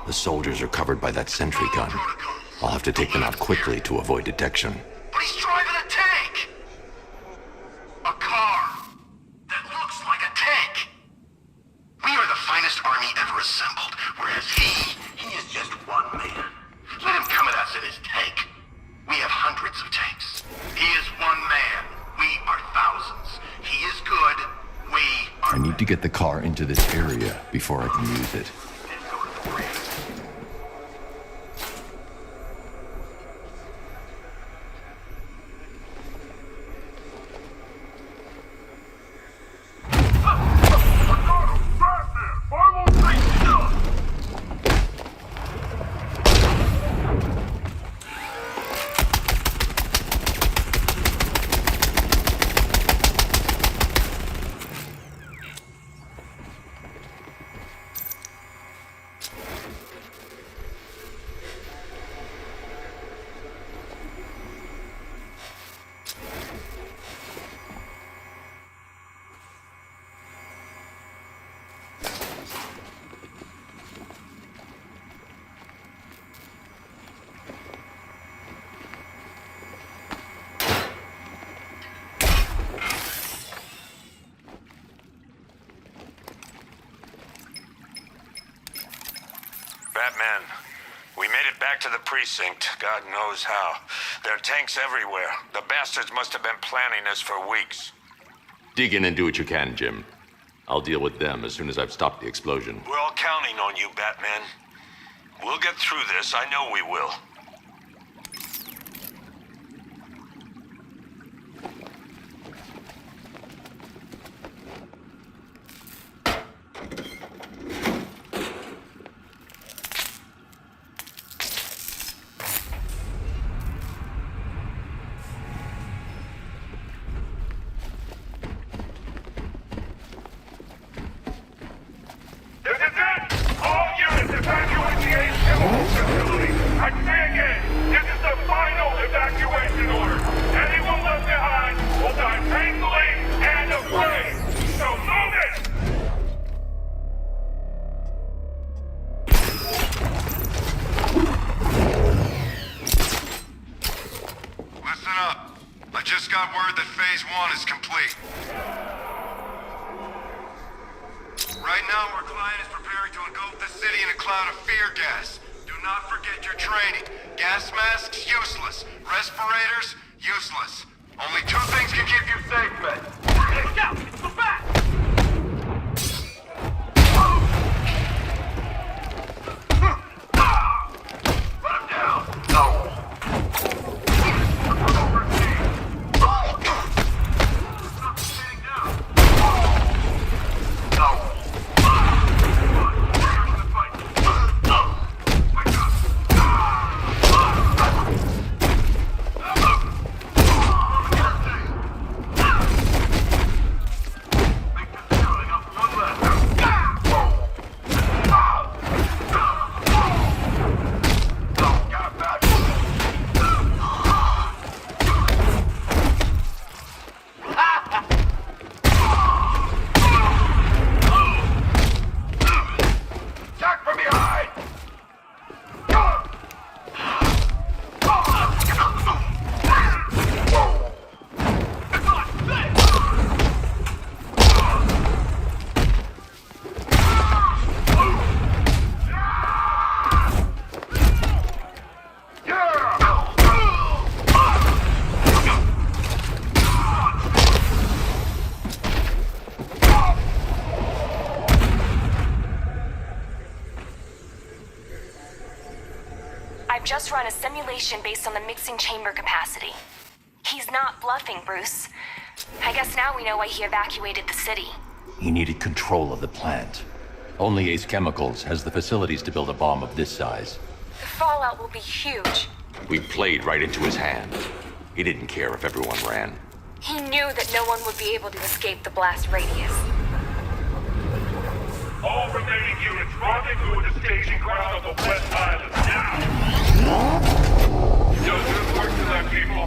The soldiers are covered by that sentry gun. I'll have to take them out quickly to avoid detection. But he's driving a tank! A car that looks like a tank! We are the finest army ever assembled, whereas he is just one man. Let him come at us in his tank. We have hundreds of tanks. He is one man. We are thousands. He is good. We are... I need to get the car into this area before I can use it. Batman, we made it back to the precinct, God knows how. There are tanks everywhere. The bastards must have been planning this for weeks. Dig in and do what you can, Jim. I'll deal with them as soon as I've stopped the explosion. We're all counting on you, Batman. We'll get through this, I know we will. Just run a simulation based on the mixing chamber capacity. He's not bluffing, Bruce. I guess now we know why he evacuated the city. He needed control of the plant. Only Ace Chemicals has the facilities to build a bomb of this size. The fallout will be huge. We played right into his hand. He didn't care if everyone ran. He knew that no one would be able to escape the blast radius. All remaining units rendezvous at the staging ground of the West Island now! You've done good work tonight, people.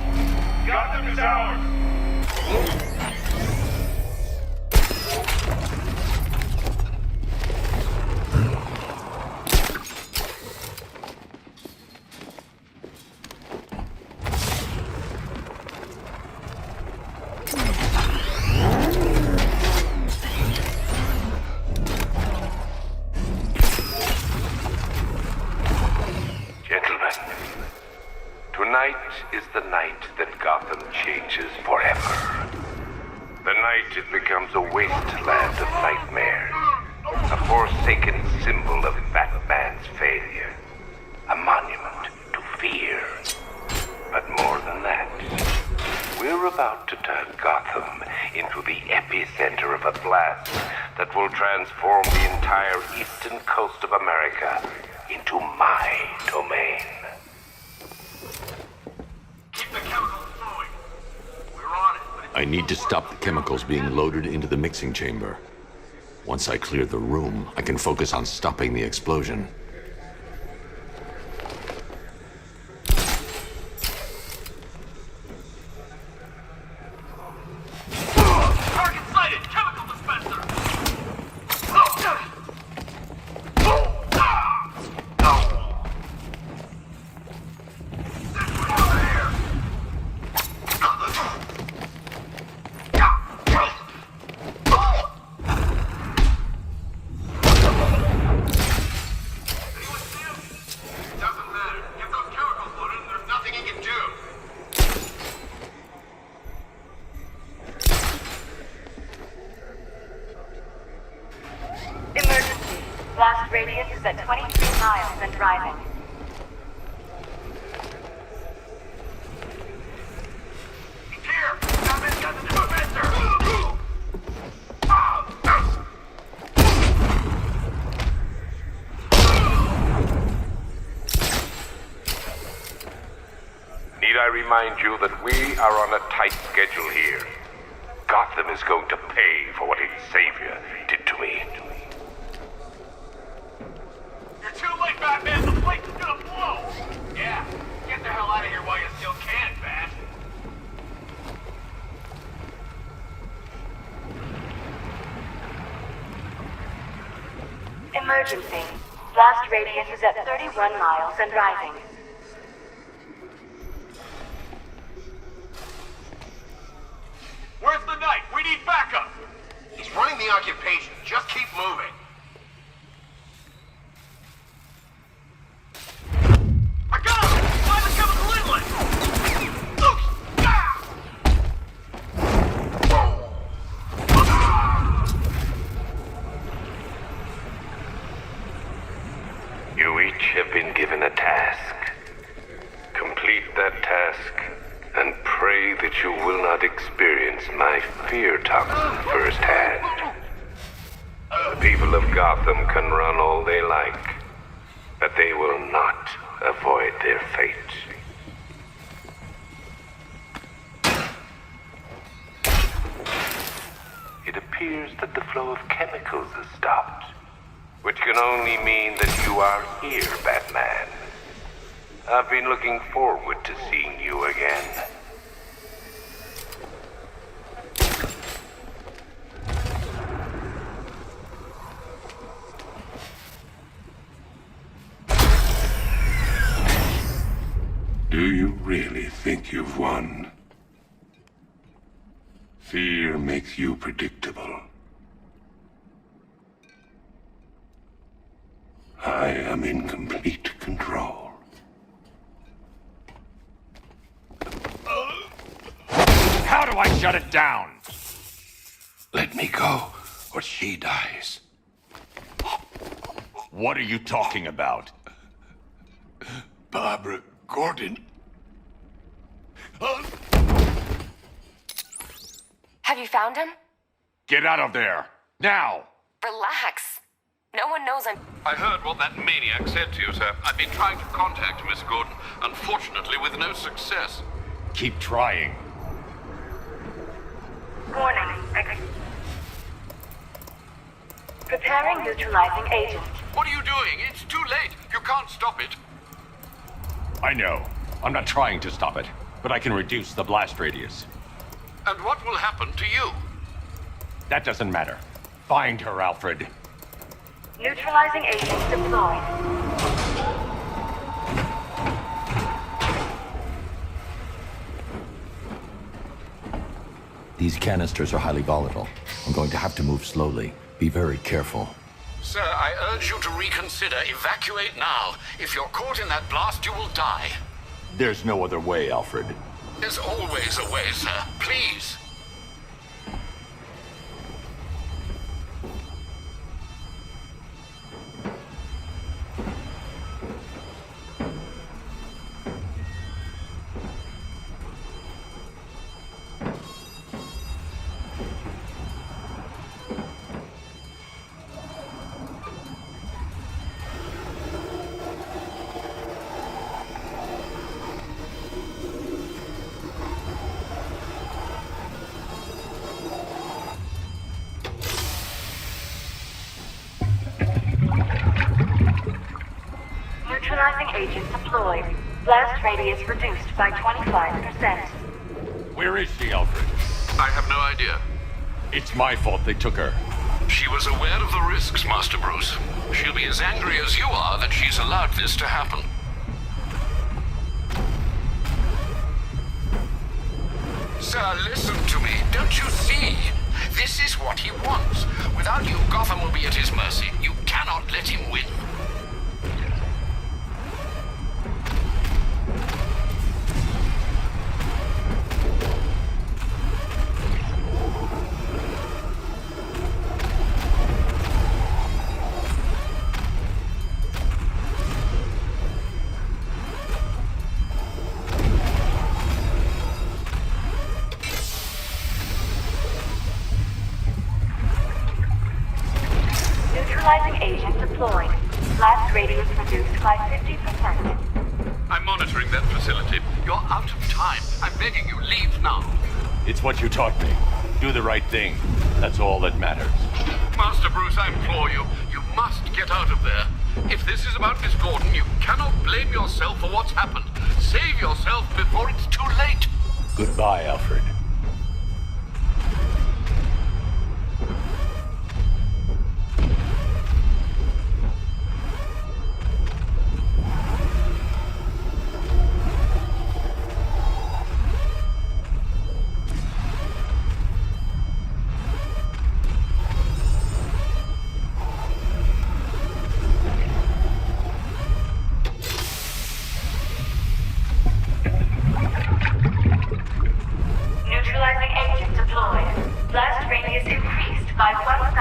Gotham is ours! Batman. Tonight is the night that Gotham changes forever. The night it becomes a wasteland of nightmares. A forsaken symbol of Batman's failure. A monument to fear. But more than that, we're about to turn Gotham into the epicenter of a blast that will transform the entire eastern coast of America into my domain. Keep the chemicals flowing. We're on it, but I need to stop the chemicals being loaded into the mixing chamber. Once I clear the room, I can focus on stopping the explosion. target sighted! Chemical dispenser! Emergency. Blast radius is at 23 miles and rising. Here! Batman's got the dispenser! Need I remind you that we are on a tight schedule here? Gotham is going to pay for what its savior did to me. You're too late, Batman! The place is gonna blow! Yeah, get the hell out of here while you still can, Bat! Emergency. Blast radius is at 31 miles and rising. Where's the knight? We need backup! He's running the occupation. Just keep moving. I got him! Find the chemical inlet! Oops! You each have been given a task. Complete that task, and pray that you will not experience my fear toxin firsthand. The people of Gotham can run all they like, but they will not avoid their fate. It appears that the flow of chemicals has stopped, which can only mean that you are here, Batman. I've been looking forward to seeing you again. Do you really think you've won? Fear makes you predictable. I am in complete control. How do I shut it down? Let me go, or she dies. What are you talking about? Barbara Gordon. Have you found him? Get out of there! Now! Relax. No one knows I'm... I heard what that maniac said to you, sir. I've been trying to contact Miss Gordon, unfortunately with no success. Keep trying. Warning. Preparing neutralizing agent. What are you doing? It's too late. You can't stop it. I know. I'm not trying to stop it, but I can reduce the blast radius. And what will happen to you? That doesn't matter. Find her, Alfred. Neutralizing agent deployed. These canisters are highly volatile. I'm going to have to move slowly. Be very careful. Sir, I urge you to reconsider. Evacuate now. If you're caught in that blast, you will die. There's no other way, Alfred. There's always a way, sir. Please. Neutralizing agent deployed. Blast radius reduced by 25%. Where is she, Alfred? I have no idea. It's my fault they took her. She was aware of the risks, Master Bruce. She'll be as angry as you are that she's allowed this to happen. Sir, listen to me. Don't you see? This is what he wants. Without you, Gotham will be at his mercy. You cannot let him win. Neutralizing agent deployed. Blast radius reduced by 50%. I'm monitoring that facility. You're out of time. I'm begging you, leave now. It's what you taught me. Do the right thing. That's all that matters. Master Bruce, I implore you. You must get out of there. If this is about Miss Gordon, you cannot blame yourself for what's happened. Save yourself before it's too late. Goodbye, Alfred. Neutralizing agent deployed. Blast radius increased by 1,000%.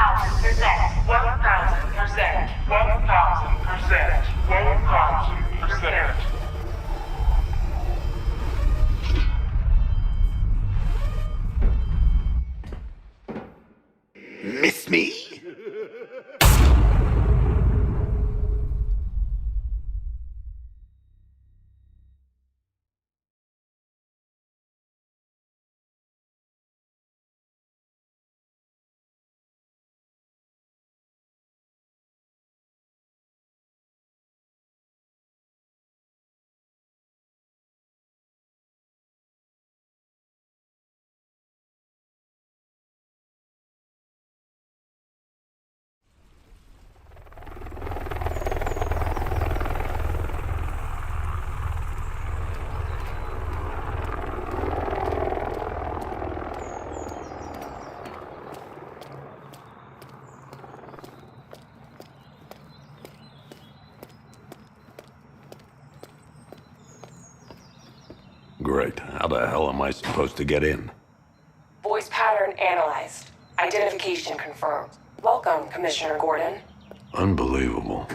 1,000%. 1,000%. 1,000%. Miss me? Great. How the hell am I supposed to get in? Voice pattern analyzed. Identification confirmed. Welcome, Commissioner Gordon. Unbelievable.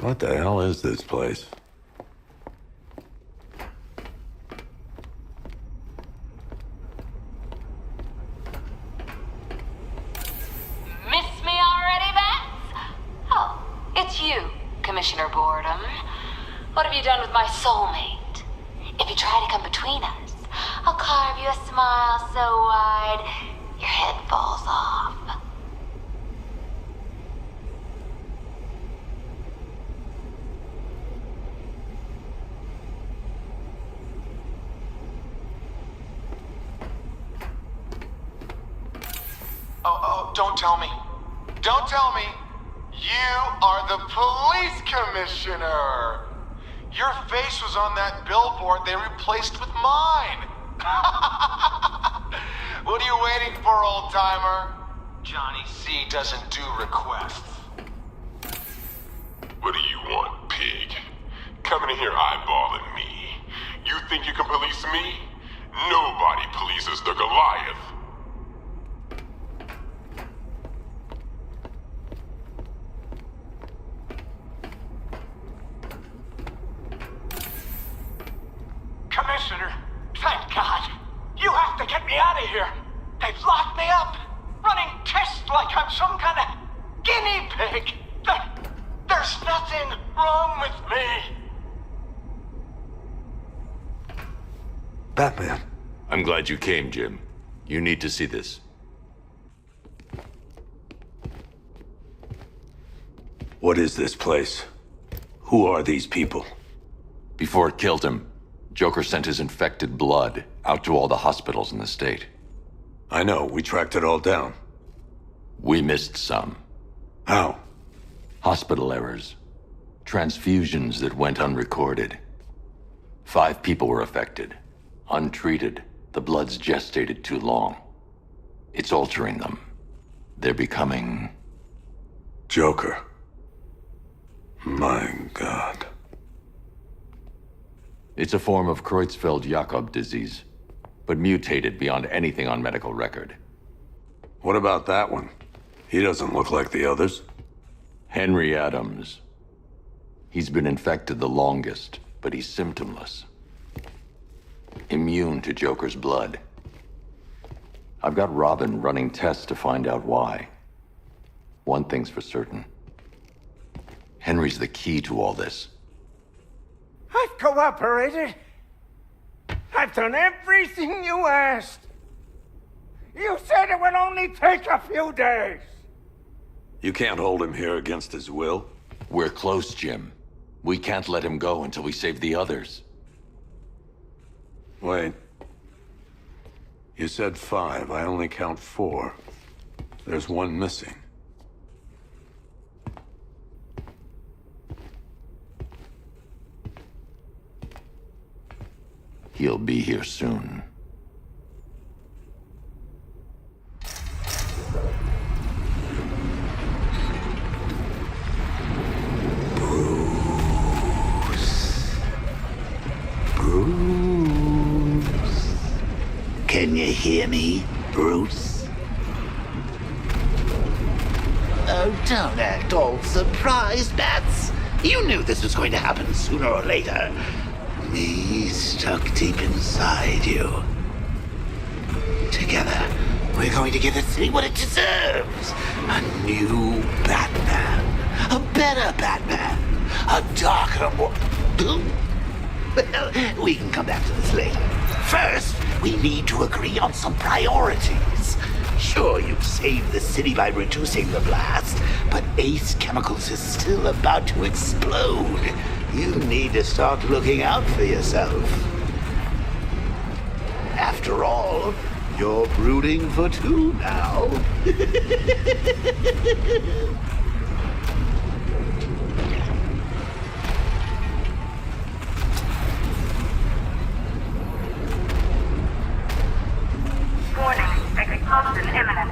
What the hell is this place? Miss me already, Bats? Oh, What have you done with my soulmate? If you try to come between us, I'll carve you a smile so wide, your head falls off. Oh, don't tell me. Don't tell me. You are the police commissioner. Your face was on that billboard they replaced with mine. What are you waiting for, old-timer? Johnny C doesn't do requests. What do you want, pig? Coming in here eyeballing me. You think you can police me? Nobody polices the Goliath. Commissioner, thank God. You have to get me out of here. They've locked me up, running tests like I'm some kind of guinea pig. There's nothing wrong with me. Batman. I'm glad you came, Jim. You need to see this. What is this place? Who are these people? Before it killed him, Joker sent his infected blood out to all the hospitals in the state. I know, we tracked it all down. We missed some. How? Hospital errors. Transfusions that went unrecorded. 5 people were affected. Untreated, the blood's gestated too long. It's altering them. They're becoming... Joker. My God. It's a form of Creutzfeldt-Jakob disease, but mutated beyond anything on medical record. What about that one? He doesn't look like the others. Henry Adams. He's been infected the longest, but he's symptomless. Immune to Joker's blood. I've got Robin running tests to find out why. One thing's for certain. Henry's the key to all this. I've cooperated. I've done everything you asked. You said it would only take a few days. You can't hold him here against his will. We're close, Jim. We can't let him go until we save the others. Wait. You said 5. I only count 4. There's one missing. He'll be here soon. Bruce. Can you hear me, Bruce? Oh, don't act all surprised, Bats. You knew this was going to happen sooner or later. Me stuck deep inside you. Together, we're going to give the city what it deserves. A new Batman. A better Batman. A darker one. Well, we can come back to this later. First, we need to agree on some priorities. Sure, you've saved the city by reducing the blast, but Ace Chemicals is still about to explode. You need to start looking out for yourself. After all, you're brooding for 2 now. Warning, explosion imminent.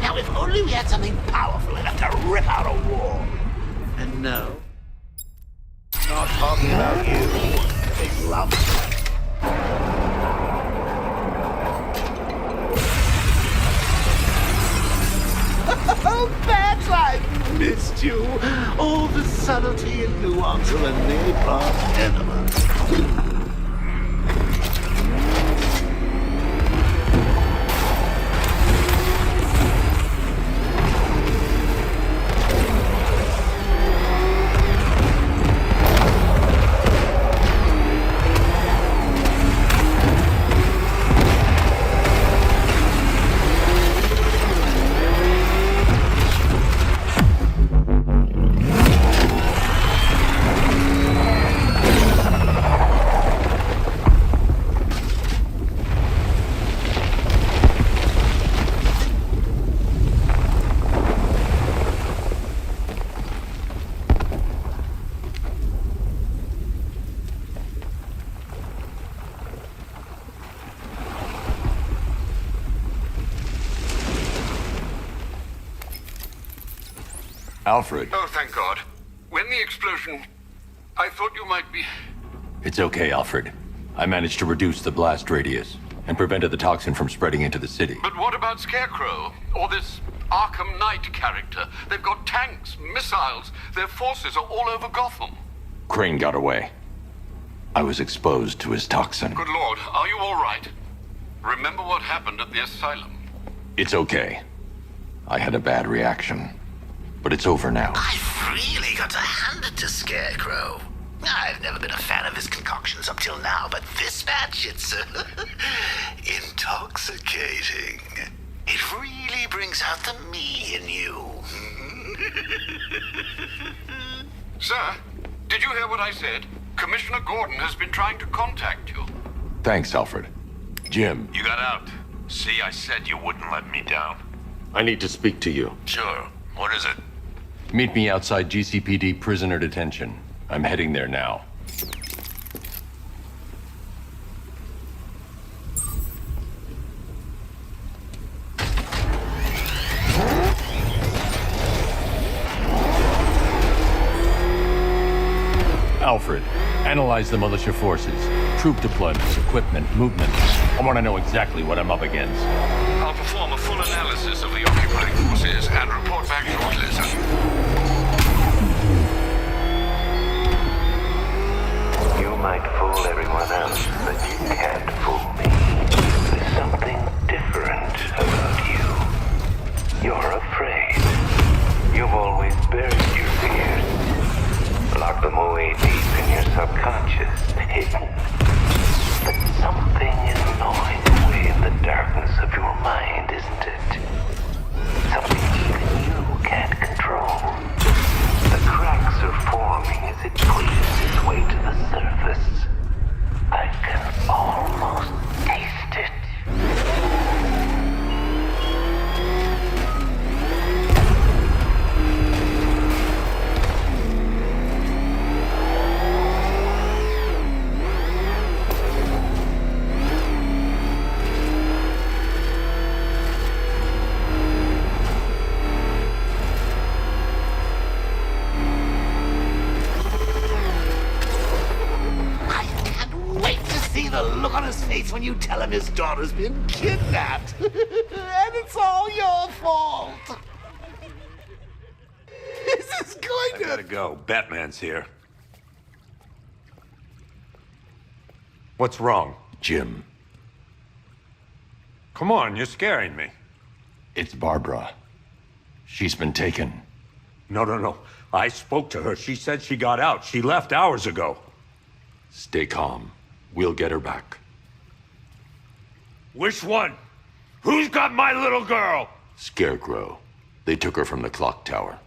Now, if only we had something powerful enough to rip out a wall. And no, not talking about you, big lump. Oh, Bats, I missed you. All the subtlety and nuance of a napalm enema. Alfred. Oh, thank God. When the explosion... I thought you might be... It's okay, Alfred. I managed to reduce the blast radius and prevented the toxin from spreading into the city. But what about Scarecrow? Or this Arkham Knight character? They've got tanks, missiles. Their forces are all over Gotham. Crane got away. I was exposed to his toxin. Good Lord, are you all right? Remember what happened at the asylum? It's okay. I had a bad reaction. But it's over now. I've really got to hand it to Scarecrow. I've never been a fan of his concoctions up till now, but this batch, it's intoxicating. It really brings out the me in you. Sir, did you hear what I said? Commissioner Gordon has been trying to contact you. Thanks, Alfred. Jim. You got out. See, I said you wouldn't let me down. I need to speak to you. Sure. What is it? Meet me outside GCPD prisoner detention. I'm heading there now. Alfred, analyze the militia forces, troop deployments, equipment, movement. I want to know exactly what I'm up against. I'll perform a full analysis of the occupying forces and report back shortly, sir. You might fool everyone else, but you can't fool me. There's something different about you. You're afraid. You've always buried your fears. Locked them away deep in your subconscious, hidden. But something is gnawing away in the darkness of your mind, isn't it? Something even you can't control. The cracks are forming as it pushes its way to the surface. I can almost taste it. When you tell him his daughter's been kidnapped. And it's all your fault. This is going to... I gotta go. Batman's here. What's wrong, Jim? Come on, you're scaring me. It's Barbara. She's been taken. No. I spoke to her. She said she got out. She left hours ago. Stay calm. We'll get her back. Which one? Who's got my little girl? Scarecrow. They took her from the clock tower.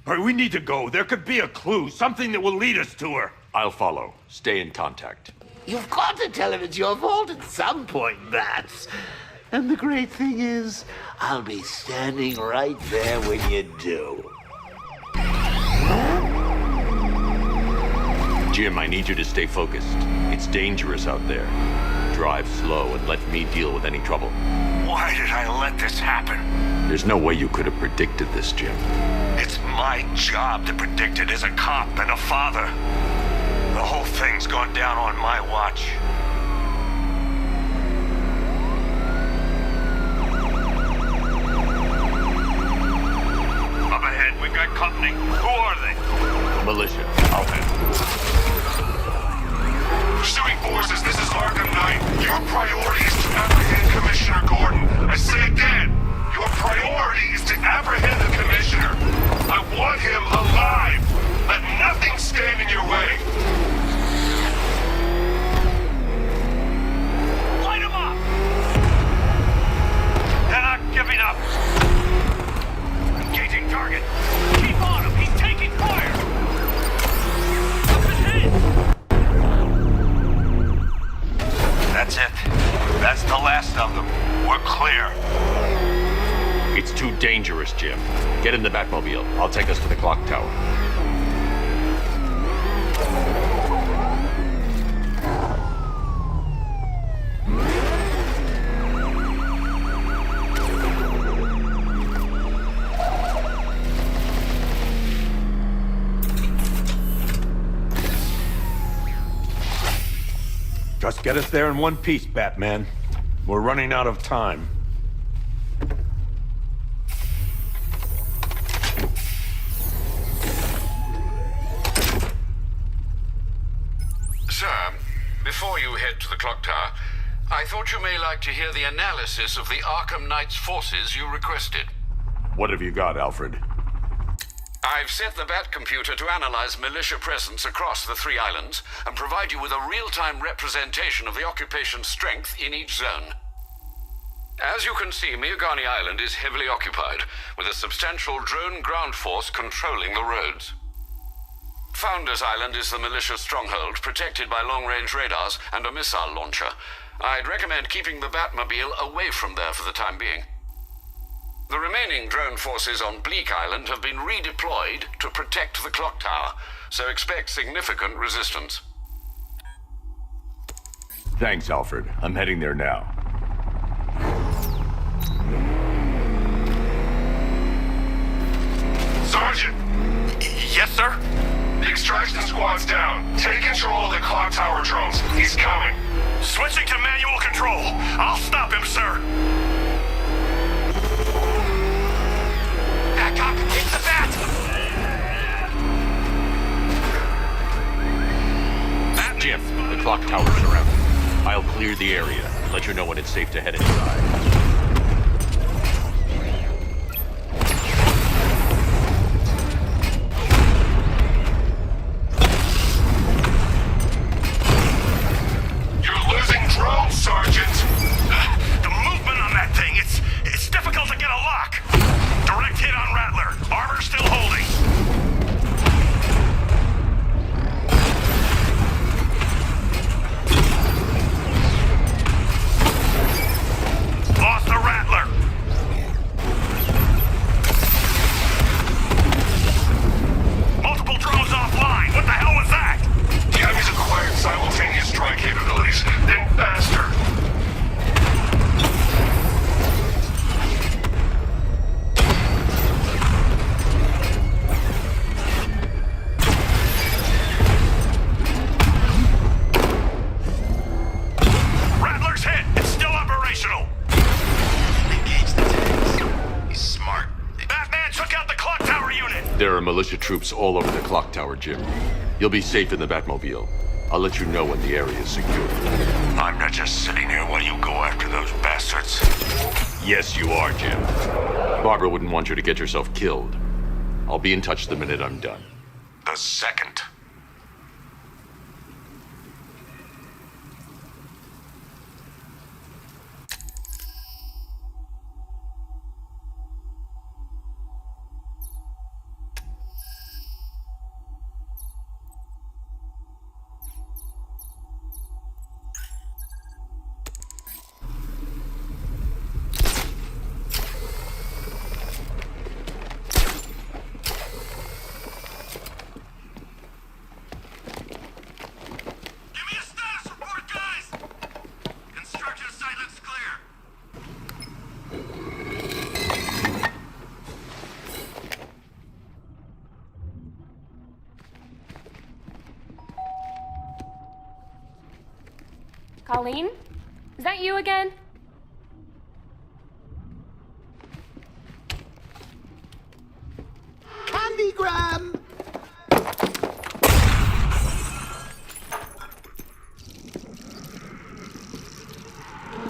All right, we need to go. There could be a clue, something that will lead us to her. I'll follow. Stay in contact. You've got to tell him it's your fault at some point, Bats. And the great thing is, I'll be standing right there when you do. Jim, I need you to stay focused. It's dangerous out there. Drive slow and let me deal with any trouble. Why did I let this happen? There's no way you could have predicted this, Jim. It's my job to predict it as a cop and a father. The whole thing's gone down on my watch. Up ahead, we've got company. Who are they? Militia. I'll handle. Pursuing forces, this is Arkham Knight. Your priority is to apprehend Commissioner Gordon. I say again, your priority is to apprehend the Commissioner. I want him alive. Let nothing stand in your way. Light him up! They're not giving up. Engaging target. Keep on him. He's taking fire. Up ahead. That's it. That's the last of them. We're clear. It's too dangerous, Jim. Get in the Batmobile. I'll take us to the clock tower. Just get us there in one piece, Batman. We're running out of time. Sir, before you head to the clock tower, I thought you may like to hear the analysis of the Arkham Knight's forces you requested. What have you got, Alfred? I've set the Bat computer to analyze militia presence across the 3 islands and provide you with a real-time representation of the occupation's strength in each zone. As you can see, Miagani Island is heavily occupied, with a substantial drone ground force controlling the roads. Founders Island is the militia stronghold, protected by long-range radars and a missile launcher. I'd recommend keeping the Batmobile away from there for the time being. The remaining drone forces on Bleak Island have been redeployed to protect the clock tower, so expect significant resistance. Thanks, Alfred. I'm heading there now. Sergeant! Yes, sir? The extraction squad's down. Take control of the clock tower drones. He's coming. Switching to manual control. I'll stop him, sir. Back up! It's the bat! Jim, the clock tower's surrounded. I'll clear the area and let you know when it's safe to head inside. Sergeant! The movement on that thing, it's difficult to get a lock. Direct hit on Rattler. Armor still holding. Lost the Rattler. Multiple drones offline. What the hell was that? The enemy's acquired simultaneous strike capabilities. Then faster. Rattler's hit. It's still operational. Engage the tanks. He's smart. Batman took out the clock tower unit. There are militia troops all over the clock tower, Jim. You'll be safe in the Batmobile. I'll let you know when the area is secure. I'm not just sitting here while you go after those bastards. Yes, you are, Jim. Barbara wouldn't want you to get yourself killed. I'll be in touch the minute I'm done. The second. Colleen? Is that you again? Candygram!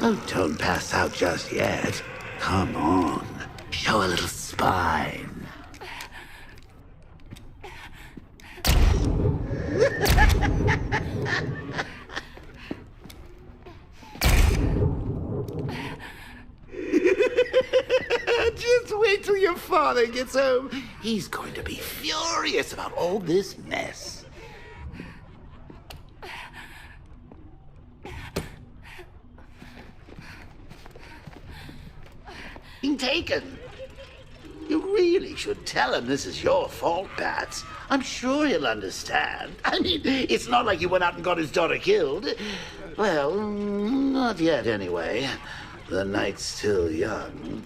Oh, don't pass out just yet. Come on. Show a little spine. Just wait till your father gets home. He's going to be furious about all this mess. Being taken. You really should tell him this is your fault, Bats. I'm sure he'll understand. I mean, it's not like you went out and got his daughter killed. Well, not yet anyway. The night's still young.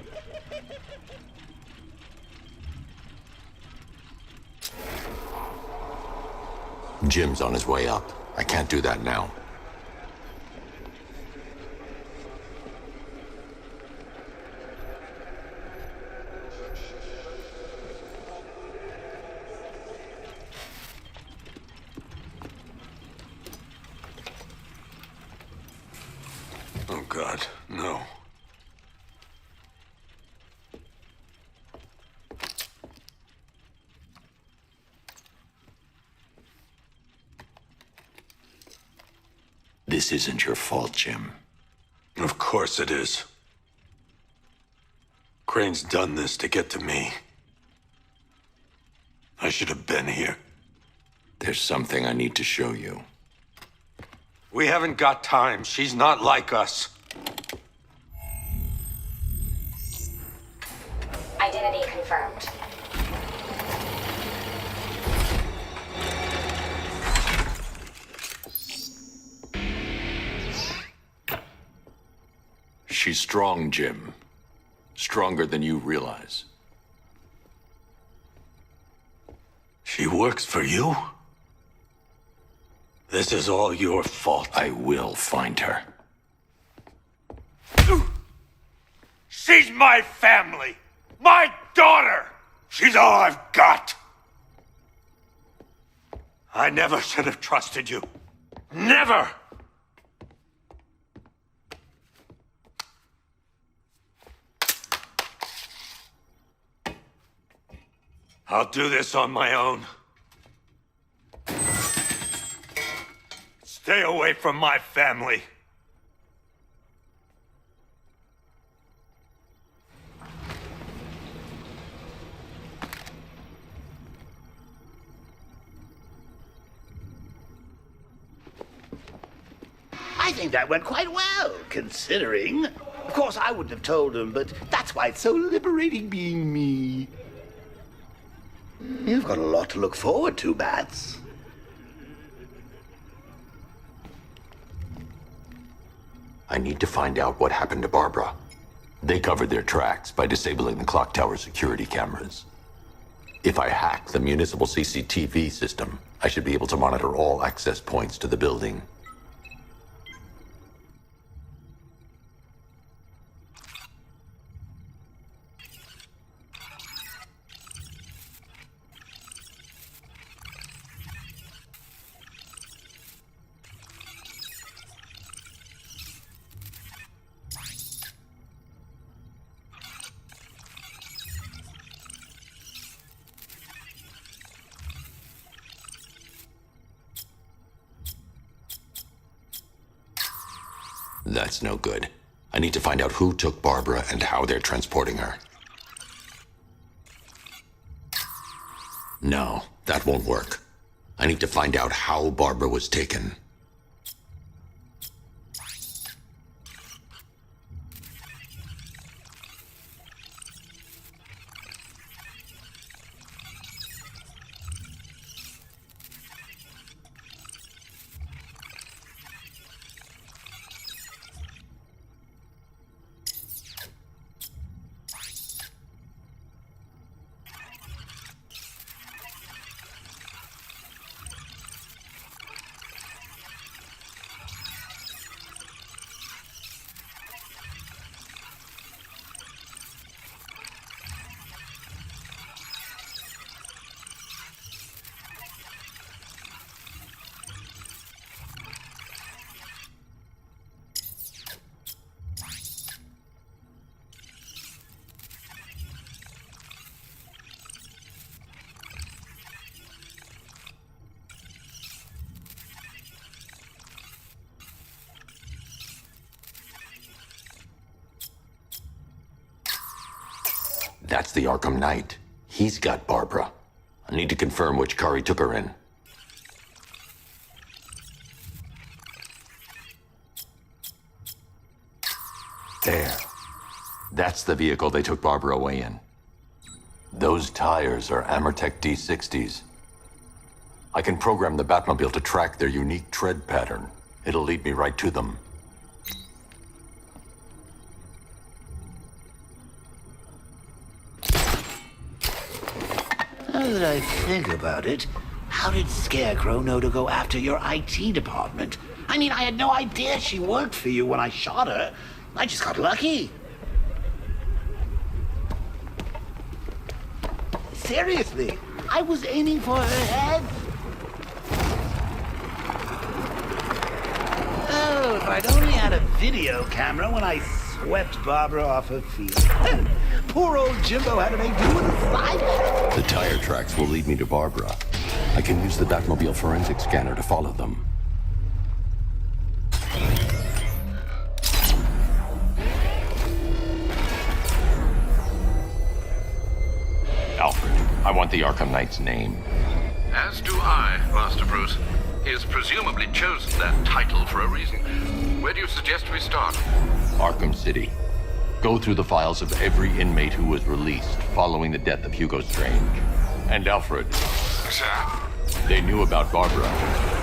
Jim's on his way up. I can't do that now. God, no. This isn't your fault, Jim. Of course it is. Crane's done this to get to me. I should have been here. There's something I need to show you. We haven't got time. She's not like us. Identity confirmed. She's strong, Jim. Stronger than you realize. She works for you? This is all your fault. I will find her. She's my family! My daughter! She's all I've got! I never should have trusted you. Never! I'll do this on my own. Stay away from my family. I think that went quite well, considering. Of course, I wouldn't have told him, but that's why it's so liberating being me. You've got a lot to look forward to, Bats. I need to find out what happened to Barbara. They covered their tracks by disabling the clock tower security cameras. If I hack the municipal CCTV system, I should be able to monitor all access points to the building. That's no good. I need to find out who took Barbara and how they're transporting her. No, that won't work. I need to find out how Barbara was taken. That's the Arkham Knight. He's got Barbara. I need to confirm which car he took her in. There. That's the vehicle they took Barbara away in. Those tires are Amertech D60s. I can program the Batmobile to track their unique tread pattern. It'll lead me right to them. Now that I think about it, how did Scarecrow know to go after your IT department? I mean, I had no idea she worked for you when I shot her. I just got lucky. Seriously, I was aiming for her head. Oh, Oh, if I'd only had a video camera when I swept Barbara off her feet. Poor old Jimbo had to make do with a side. The tire tracks will lead me to Barbara. I can use the Batmobile forensic scanner to follow them. Alfred, I want the Arkham Knight's name. As do I, Master Bruce. He has presumably chosen that title for a reason. Where do you suggest we start? Arkham City. Go through the files of every inmate who was released following the death of Hugo Strange. And Alfred. Sir? They knew about Barbara.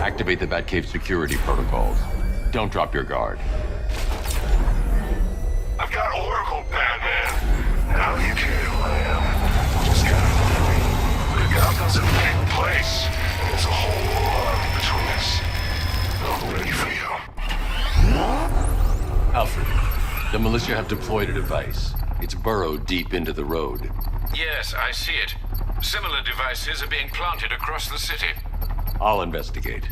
Activate the Batcave security protocols. Don't drop your guard. I've got Oracle, Batman. Now you care who I am. Just gotta believe me. Gotham's a big place. There's a whole lot between us. I'm ready for you. Alfred, the militia have deployed a device. It's burrowed deep into the road. Yes, I see it. Similar devices are being planted across the city. I'll investigate.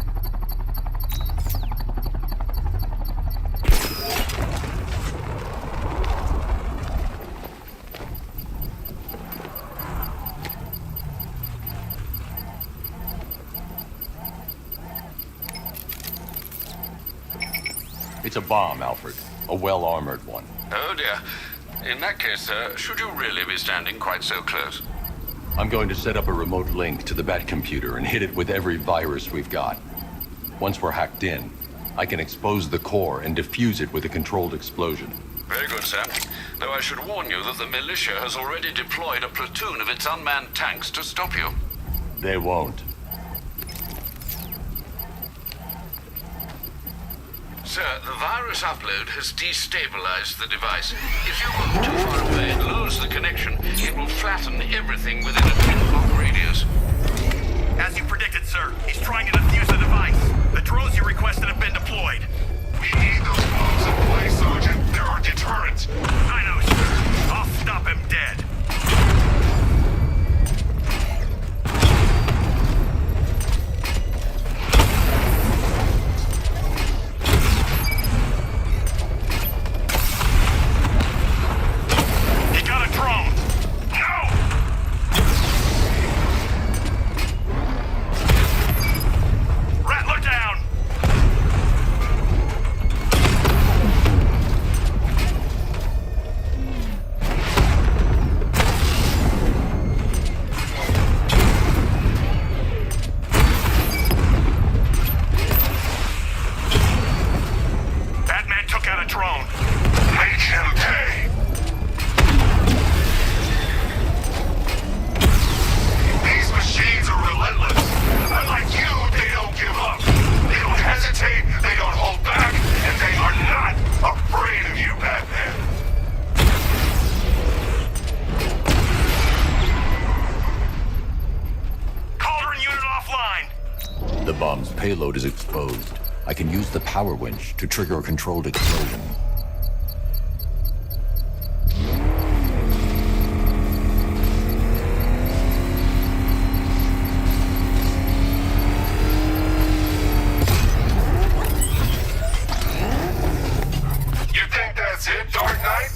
It's a bomb, Alfred. A well-armored one. Oh dear. In that case, sir, should you really be standing quite so close? I'm going to set up a remote link to the Batcomputer and hit it with every virus we've got. Once we're hacked in, I can expose the core and defuse it with a controlled explosion. Very good, sir. Though I should warn you that the militia has already deployed a platoon of its unmanned tanks to stop you. They won't. Sir, the virus upload has destabilized the device. If you move too far away and lose the connection, it will flatten everything within a 10-block radius. As you predicted, sir, he's trying to defuse the device. The drones you requested have been deployed. We need those bombs in place, Sergeant. They're our deterrent. I know, sir. I'll stop him dead. Payload is exposed. I can use the power winch to trigger a controlled explosion. You think that's it, Dark Knight?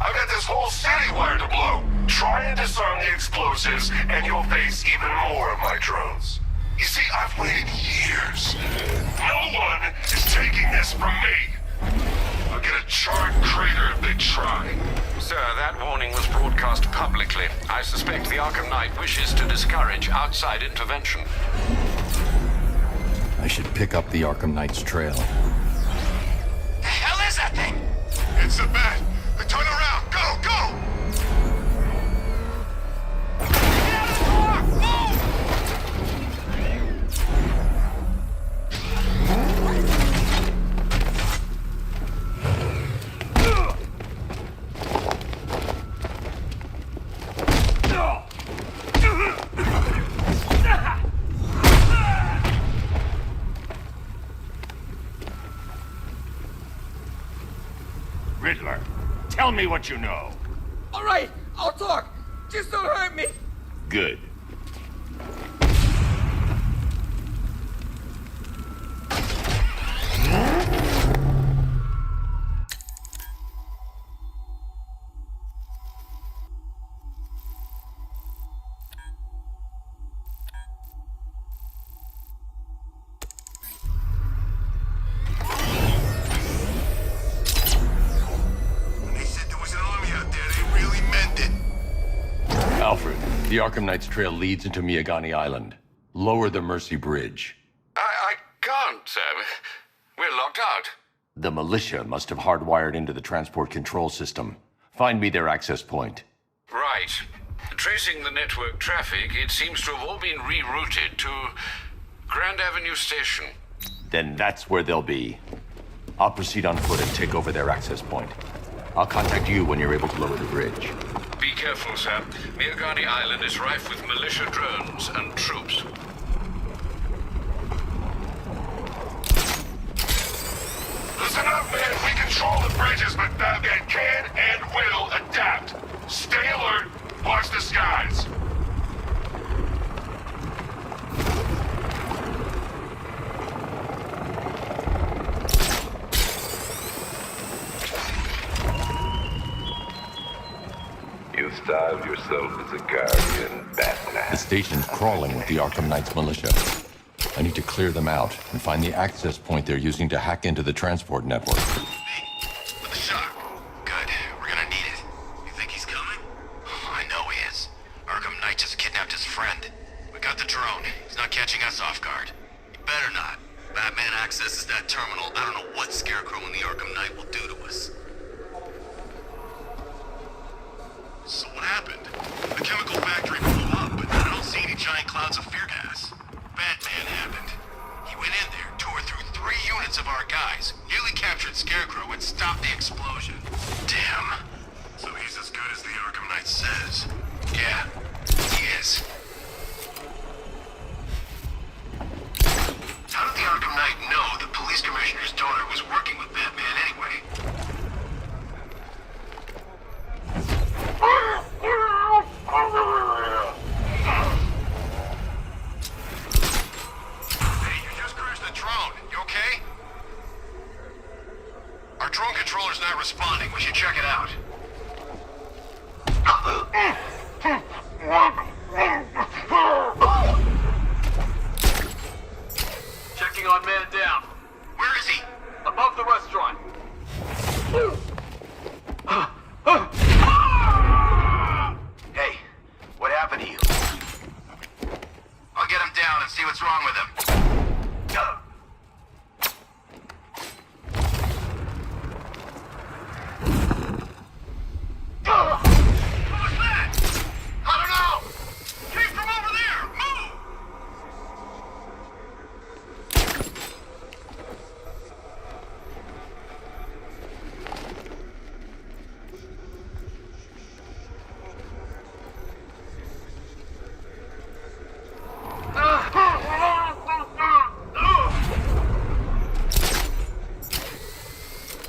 I've got this whole city wired to blow. Try and disarm the explosives, and you'll face even more of my drones. You see, I've waited years. No one is taking this from me. I'll get a charred crater if they try. Sir, that warning was broadcast publicly. I suspect the Arkham Knight wishes to discourage outside intervention. I should pick up the Arkham Knight's trail. The hell is that thing? It's a bat. Turn around. Go, go! Riddler, tell me what you know. All right, I'll talk. Just don't hurt me. Good. The Arkham Knight's trail leads into Miagani Island. Lower the Mercy Bridge. I can't, sir. We're locked out. The militia must have hardwired into the transport control system. Find me their access point. Right. Tracing the network traffic, it seems to have all been rerouted to Grand Avenue Station. Then that's where they'll be. I'll proceed on foot and take over their access point. I'll contact you when you're able to lower the bridge. Be careful, sir. Miagani Island is rife with militia drones and troops. Listen up, man. We control the bridges, but Batman can and will adapt. Stay alert. Watch the skies. You styled yourself as a guardian, Batman. The station's crawling with the Arkham Knight's militia. I need to clear them out and find the access point they're using to hack into the transport network. With the shot. Good. We're gonna need it. You think he's coming? I know he is. Arkham Knight just kidnapped his friend. We got the drone. He's not catching us off guard. He better not. Batman accesses that terminal. I don't know what Scarecrow and the Arkham Knight will do to us. So what happened? The chemical factory blew up, but I don't see any giant clouds of fear gas. Batman happened. He went in there, tore through 3 units of our guys, nearly captured Scarecrow, and stopped the explosion. Damn. So he's as good as the Arkham Knight says. Yeah, he is. How did the Arkham Knight know the police commissioner's daughter was working with Batman anyway? Hey, you just crashed the drone. You okay? Our drone controller's not responding. We should check it out. Checking on man down. Where is he? Above the restaurant. Hey, what happened to you? I'll get him down and see what's wrong with him. What was that? I don't know. Came from over there. Move!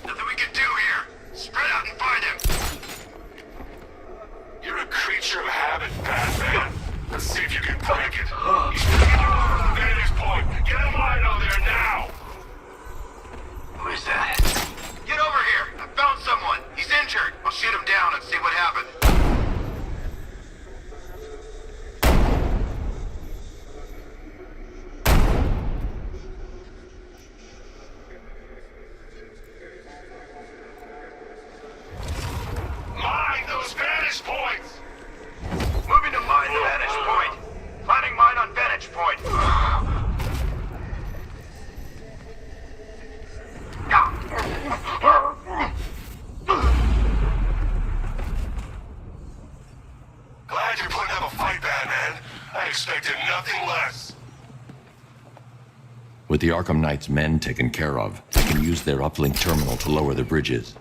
Nothing we can do here. Spread out and find him. You're a creature of habit, Batman. Let's see if you can break it. He's taking you over the vantage point. Get a line on there now. Who is that? Get over here. I found someone. He's injured. I'll shoot him down and see what happened. Mine those vantage points. Moving to mine the vantage point. Planning mine on vantage point. Glad you're putting up a fight, Batman. I expected nothing less. With the Arkham Knight's men taken care of, I can use their uplink terminal to lower the bridges.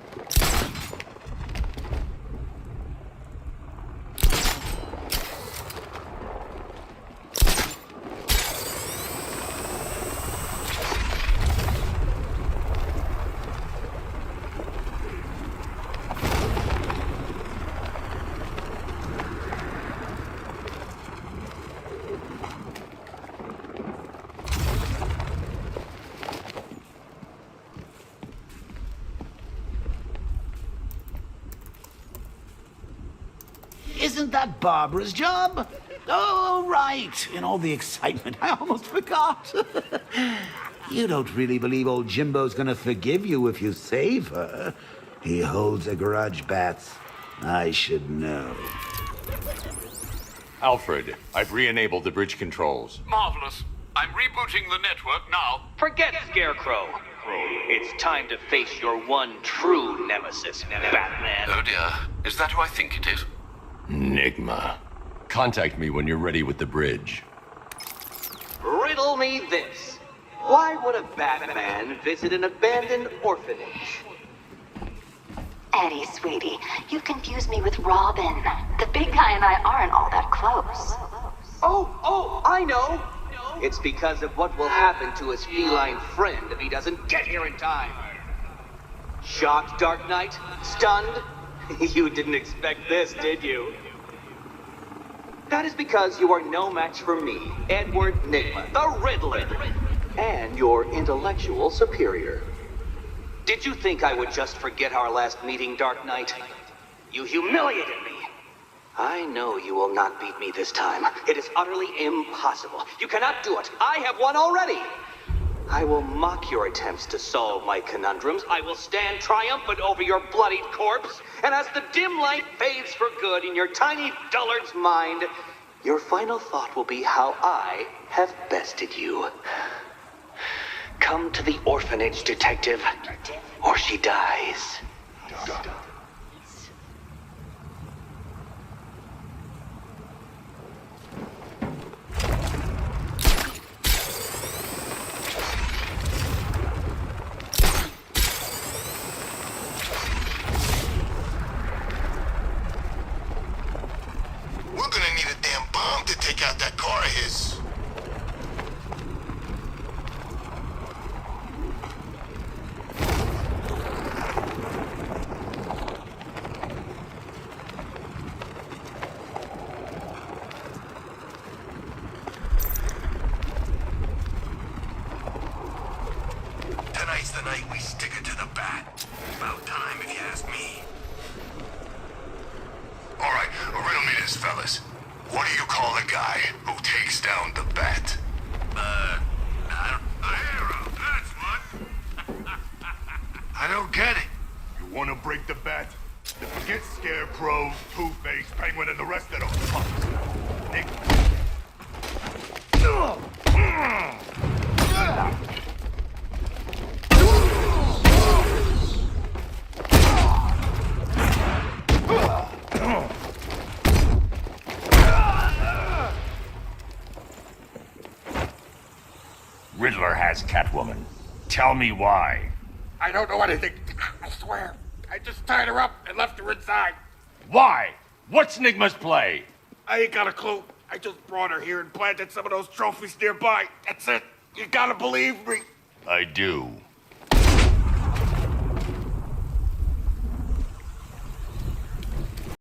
Isn't that Barbara's job? Oh, right. In all the excitement, I almost forgot. You don't really believe old Jimbo's gonna forgive you if you save her. He holds a grudge, Bats. I should know. Alfred, I've re-enabled the bridge controls. Marvelous. I'm rebooting the network now. Forget Scarecrow. It's time to face your one true nemesis, Batman. Oh dear. Is that who I think it is? Enigma. Contact me when you're ready with the bridge. Riddle me this. Why would a Batman visit an abandoned orphanage? Eddie, sweetie, you confused me with Robin. The big guy and I aren't all that close. Oh, I know. It's because of what will happen to his feline friend if he doesn't get here in time. Shocked, Dark Knight? Stunned? You didn't expect this, did you? That is because you are no match for me, Edward Nygma, the Riddler, and your intellectual superior. Did you think I would just forget our last meeting, Dark Knight? You humiliated me. I know you will not beat me this time. It is utterly impossible. You cannot do it. I have won already. I will mock your attempts to solve my conundrums. I will stand triumphant over your bloodied corpse. And as the dim light fades for good in your tiny dullard's mind, your final thought will be how I have bested you. Come to the orphanage, detective, or she dies. We're gonna need a damn bomb to take out that car of his. Tonight's the night we stick it to the bat. About time, if you ask me. All right, riddle me this, fellas. What do you call a guy who takes down the bat? A hero, that's what. I don't get it. You want to break the bat? Then forget Scarecrow, Two-Face, Penguin, and the rest of those punks. Nick. Riddler has Catwoman. Tell me why. I don't know anything. I swear. I just tied her up and left her inside. Why? What's Nygma's play? I ain't got a clue. I just brought her here and planted some of those trophies nearby. That's it. You gotta believe me. I do.